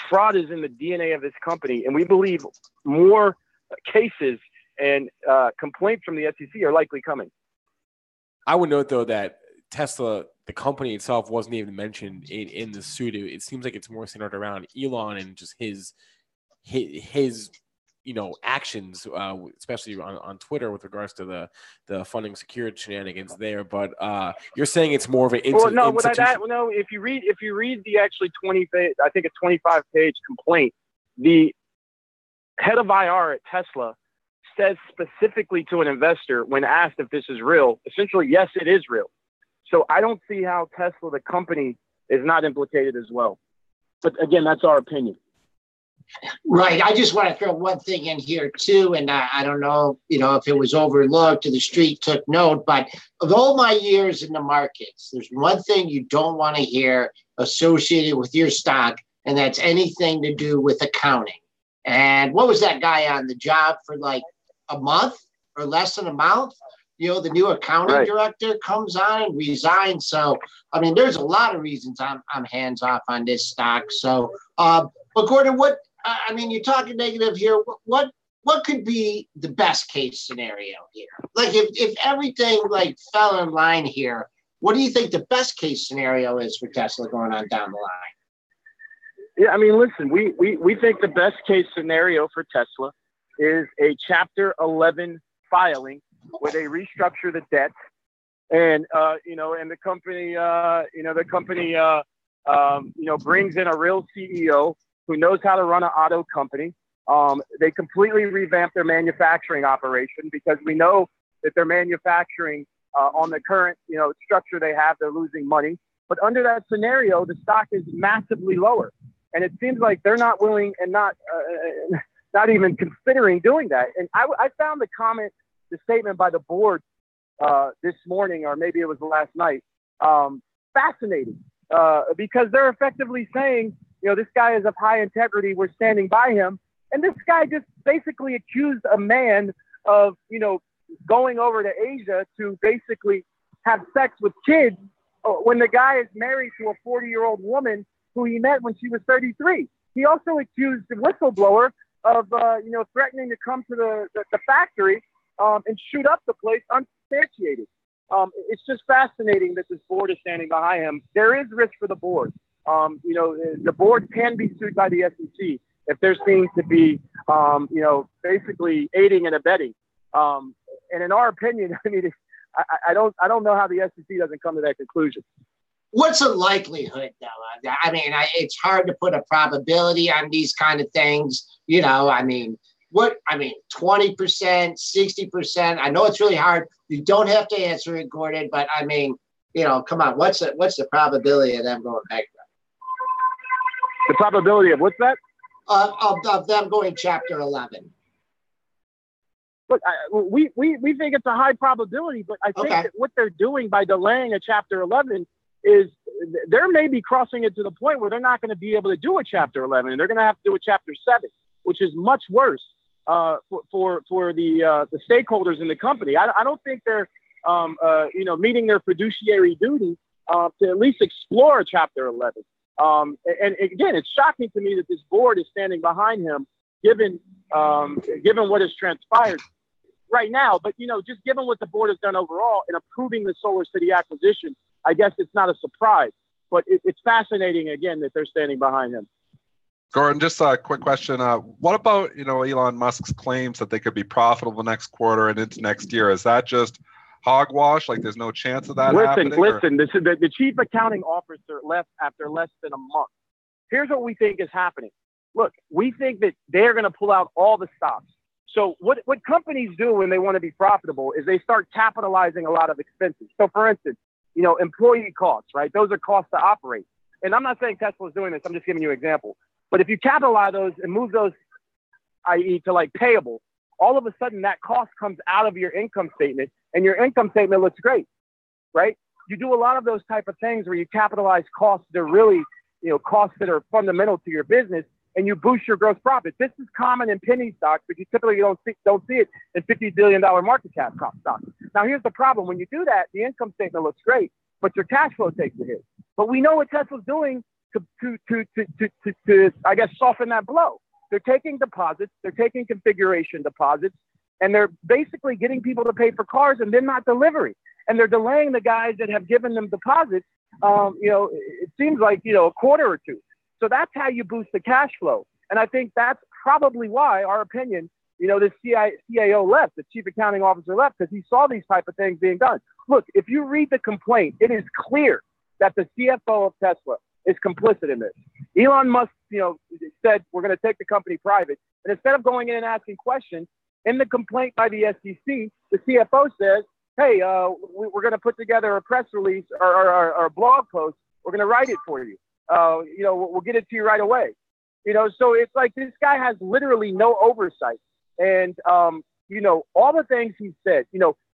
fraud is in the DNA of this company, and we believe more cases and complaints from the SEC are likely coming. I would note, though, that Tesla, the company itself, wasn't even mentioned in the suit. It seems like it's more centered around Elon and just his actions, especially on Twitter with regards to the funding security shenanigans there. But you're saying it's more of an institution. If you read the actually 25-page complaint, the head of IR at Tesla says specifically to an investor when asked if this is real, essentially, yes, it is real. So I don't see how Tesla, the company, is not implicated as well. But again, that's our opinion. Right. I just want to throw one thing in here, too. And I don't know, if it was overlooked or the street took note, but of all my years in the markets, there's one thing you don't want to hear associated with your stock, and that's anything to do with accounting. And what was that guy on the job for like a month or less than a month? The new accounting director comes on and resigns. So, there's a lot of reasons I'm hands off on this stock. So, but Gordon, you're talking negative here. What could be the best case scenario here? Like if everything fell in line here, what do you think the best case scenario is for Tesla going on down the line? Yeah, listen, we think the best case scenario for Tesla is a Chapter 11 filing where they restructure the debt, and the company brings in a real CEO who knows how to run an auto company. They completely revamp their manufacturing operation, because we know that their manufacturing on the current structure they have, they're losing money. But under that scenario, the stock is massively lower. And it seems like they're not willing and not even considering doing that. And I found the statement by the board this morning, or maybe it was last night, fascinating, because they're effectively saying, this guy is of high integrity. We're standing by him. And this guy just basically accused a man of, going over to Asia to basically have sex with kids when the guy is married to a 40-year-old woman who he met when she was 33. He also accused the whistleblower of, threatening to come to the factory and shoot up the place unsubstantiated. It's just fascinating that this board is standing behind him. There is risk for the board. The board can be sued by the SEC if there seems to be, basically aiding and abetting. And in our opinion, I don't know how the SEC doesn't come to that conclusion. What's the likelihood, though? It's hard to put a probability on these kind of things. What, I mean, 20%, 60%. I know it's really hard. You don't have to answer it, Gordon, but I mean, you know, come on. What's the probability of them going bankrupt? The probability of what's that? Of them going Chapter 11. Look, we think it's a high probability, but I think that what they're doing by delaying a Chapter 11 is they're maybe crossing it to the point where they're not going to be able to do a Chapter 11, and they're going to have to do a Chapter 7, which is much worse for the stakeholders in the company. I don't think they're meeting their fiduciary duty to at least explore a Chapter 11. And again, it's shocking to me that this board is standing behind him, given what has transpired right now. But, you know, just given what the board has done overall in approving the Solar City acquisition, I guess it's not a surprise. But it's fascinating, again, that they're standing behind him. Gordon, just a quick question. What about, Elon Musk's claims that they could be profitable next quarter and into next year? Is that just hogwash? Like there's no chance of that happening? Listen, the chief accounting officer left after less than a month. Here's what we think is happening. Look, we think that they're going to pull out all the stops. So what companies do when they want to be profitable is they start capitalizing a lot of expenses. So for instance, employee costs, right? Those are costs to operate. And I'm not saying Tesla's doing this. I'm just giving you an example. But if you capitalize those and move those, i.e. to like payable, all of a sudden that cost comes out of your income statement and your income statement looks great, right? You do a lot of those type of things where you capitalize costs that are really, costs that are fundamental to your business, and you boost your gross profit. This is common in penny stocks, but you typically don't see it in $50 billion market cap stocks. Now, here's the problem. When you do that, the income statement looks great, but your cash flow takes a hit. But we know what Tesla's doing to I guess, soften that blow. They're taking deposits, they're taking configuration deposits, and they're basically getting people to pay for cars and then not delivering. And they're delaying the guys that have given them deposits, it seems like, a quarter or two. So that's how you boost the cash flow. And I think that's probably why, our opinion, the CIO left, the chief accounting officer left, because he saw these type of things being done. Look, if you read the complaint, it is clear that the CFO of Tesla is complicit in this. Elon Musk, said we're going to take the company private. And instead of going in and asking questions, in the complaint by the SEC, the CFO says, hey, we're going to put together a press release or a blog post. We're going to write it for you. We'll get it to you right away. So it's like this guy has literally no oversight. And, all the things he said,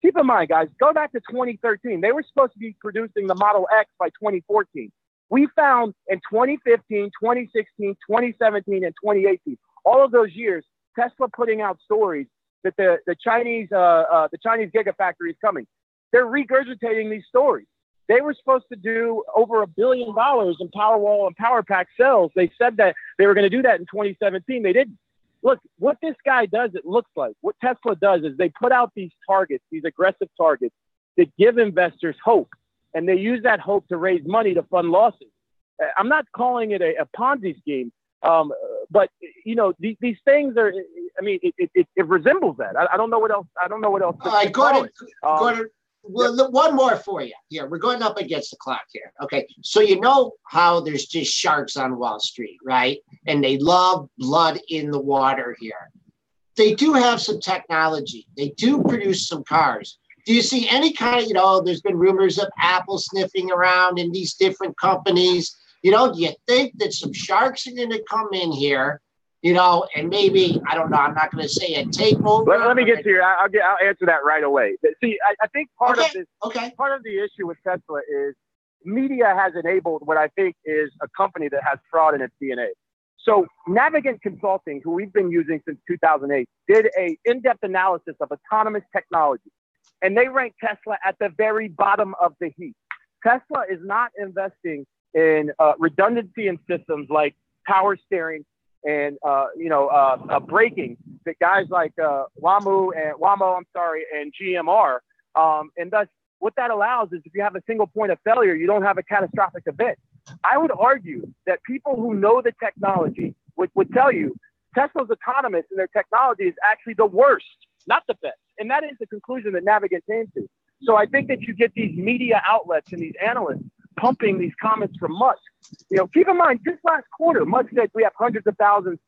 keep in mind, guys, go back to 2013. They were supposed to be producing the Model X by 2014. We found in 2015, 2016, 2017, and 2018, all of those years, Tesla putting out stories that the Chinese Gigafactory is coming. They're regurgitating these stories. They were supposed to do over $1 billion in Powerwall and PowerPack sales. They said that they were going to do that in 2017. They didn't. Look, what this guy does, it looks like, what Tesla does is they put out these targets, these aggressive targets that give investors hope. And they use that hope to raise money to fund losses. I'm not calling it a Ponzi scheme, but these things are. I mean, it resembles that. I don't know what else. I don't know what else. All right, Gordon. Well, one more for you. Yeah, we're going up against the clock here. Okay, so you know how there's just sharks on Wall Street, right? And they love blood in the water here. They do have some technology. They do produce some cars. Do you see any kind of, there's been rumors of Apple sniffing around in these different companies. Do you think that some sharks are going to come in here, and maybe, I don't know, I'm not going to say a takeover. Let me get to you. I'll answer that right away. See, I think part of the issue with Tesla is media has enabled what I think is a company that has fraud in its DNA. So Navigant Consulting, who we've been using since 2008, did an in-depth analysis of autonomous technology. And they rank Tesla at the very bottom of the heap. Tesla is not investing in redundancy in systems like power steering and braking that guys like Waymo and GM are. And thus, what that allows is if you have a single point of failure, you don't have a catastrophic event. I would argue that people who know the technology would tell you Tesla's autonomous and their technology is actually the worst, not the best. And that is the conclusion that Navigant came to. So I think that you get these media outlets and these analysts pumping these comments from Musk. Keep in mind, just last quarter, Musk said we have hundreds of thousands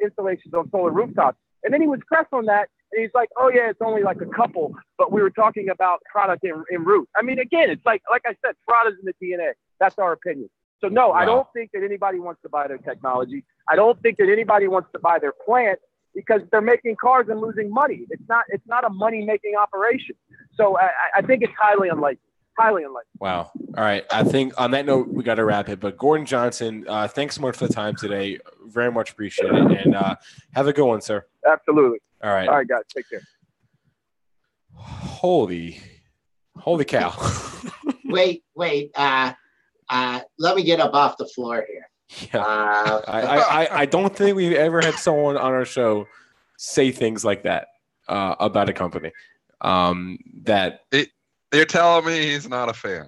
installations on solar rooftops. And then he was pressed on that, and he's like, oh, yeah, it's only like a couple, but we were talking about product en route. I mean, again, it's like I said, fraud is in the DNA. That's our opinion. So, no, wow. I don't think that anybody wants to buy their technology. I don't think that anybody wants to buy their plant because they're making cars and losing money. It's not a money-making operation. So I think it's highly unlikely. Highly unlikely. Wow. All right. I think on that note, we got to wrap it. But Gordon Johnson, thanks so much for the time today. Very much appreciate it. And have a good one, sir. Absolutely. All right. All right, guys. Take care. Holy cow. Wait. Let me get up off the floor here. Yeah. I don't think we've ever had someone on our show say things like that about a company. You're telling me he's not a fan.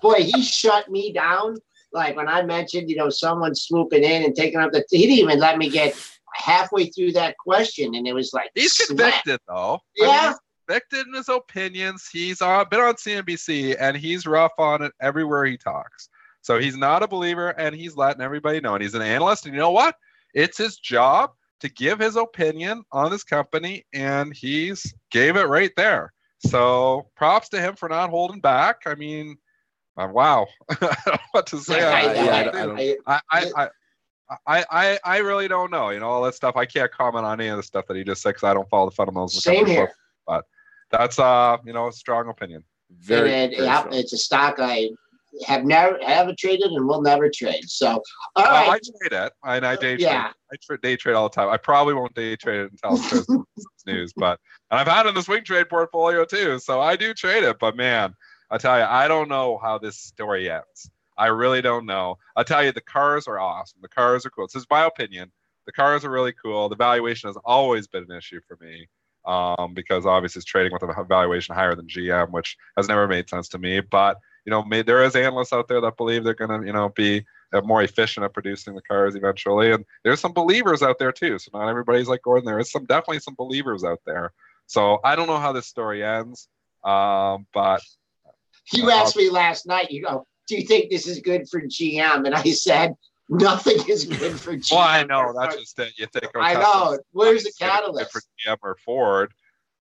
Boy, he shut me down. Like when I mentioned, someone swooping in and taking up he didn't even let me get halfway through that question. And it was like, he's convicted though. Yeah. I mean, he's convicted in his opinions. He's been on CNBC and he's rough on it everywhere he talks. So he's not a believer and he's letting everybody know. And he's an analyst. And you know what? It's his job to give his opinion on this company, and he's gave it right there. So props to him for not holding back. I mean, wow. I don't know what to say. I really don't know. All that stuff. I can't comment on any of the stuff that he just said because I don't follow the fundamentals. Same here. But that's a strong opinion. It's a stock I haven't traded and will never trade. So, all right. I trade it, and I day trade. Yeah. I day trade all the time. I probably won't day trade it until it's news, and I've had it in the swing trade portfolio too, so I do trade it. But man, I tell you, I don't know how this story ends. I really don't know. I'll tell you, the cars are awesome. The cars are cool. This is my opinion. The cars are really cool. The valuation has always been an issue for me. Because obviously it's trading with a valuation higher than GM, which has never made sense to me. But there is analysts out there that believe they're going to be more efficient at producing the cars eventually, and there's some believers out there too. So not everybody's like Gordon. There is definitely some believers out there. So I don't know how this story ends, but you asked me last night. You go, do you think this is good for GM? And I said, nothing is good for GM. Well, I know that's just it. You think. I know. Where's the catalyst? For GM or Ford,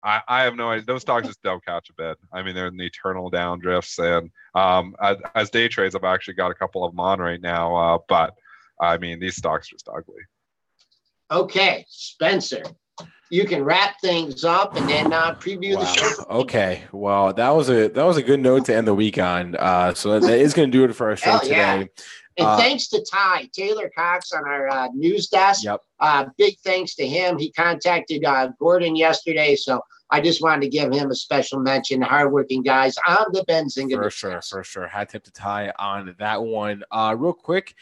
I have no idea. Those stocks just don't catch a bid. I mean, they're in the eternal down drifts. And as day trades, I've actually got a couple of them on right now. But I mean, these stocks are just ugly. Okay, Spencer, you can wrap things up and then preview the show. Okay, well, that was a good note to end the week on. So that is going to do it for our show today. Yeah. And thanks to Taylor Cox on our news desk. Yep. Big thanks to him. He contacted Gordon yesterday, so I just wanted to give him a special mention. Hardworking guys on the Benzinga. For sure. Hat tip to Ty on that one. Real quick,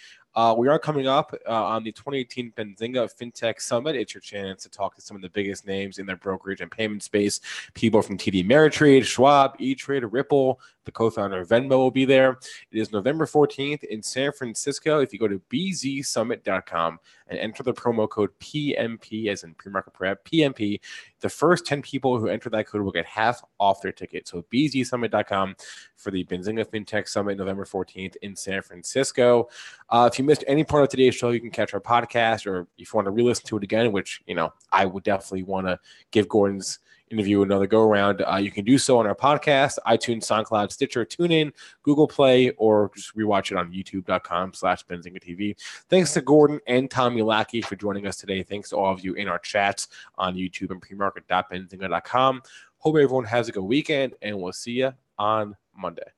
we are coming up on the 2018 Benzinga FinTech Summit. It's your chance to talk to some of the biggest names in their brokerage and payment space. People from TD Ameritrade, Schwab, E-Trade, Ripple. The co-founder of Venmo will be there. It is November 14th in San Francisco. If you go to bzsummit.com and enter the promo code PMP, as in PreMarket Prep, PMP, the first 10 people who enter that code will get half off their ticket. So bzsummit.com for the Benzinga FinTech Summit, November 14th in San Francisco. If you missed any part of today's show, you can catch our podcast, or if you want to re-listen to it again, which, I would definitely want to give Gordon's interview another go around. You can do so on our podcast, iTunes, SoundCloud, Stitcher, TuneIn, Google Play, or just rewatch it on youtube.com/Benzinga TV. Thanks to Gordon and Tommy Lackey for joining us today. Thanks to all of you in our chats on YouTube and premarket.benzinga.com. Hope everyone has a good weekend, and we'll see you on Monday.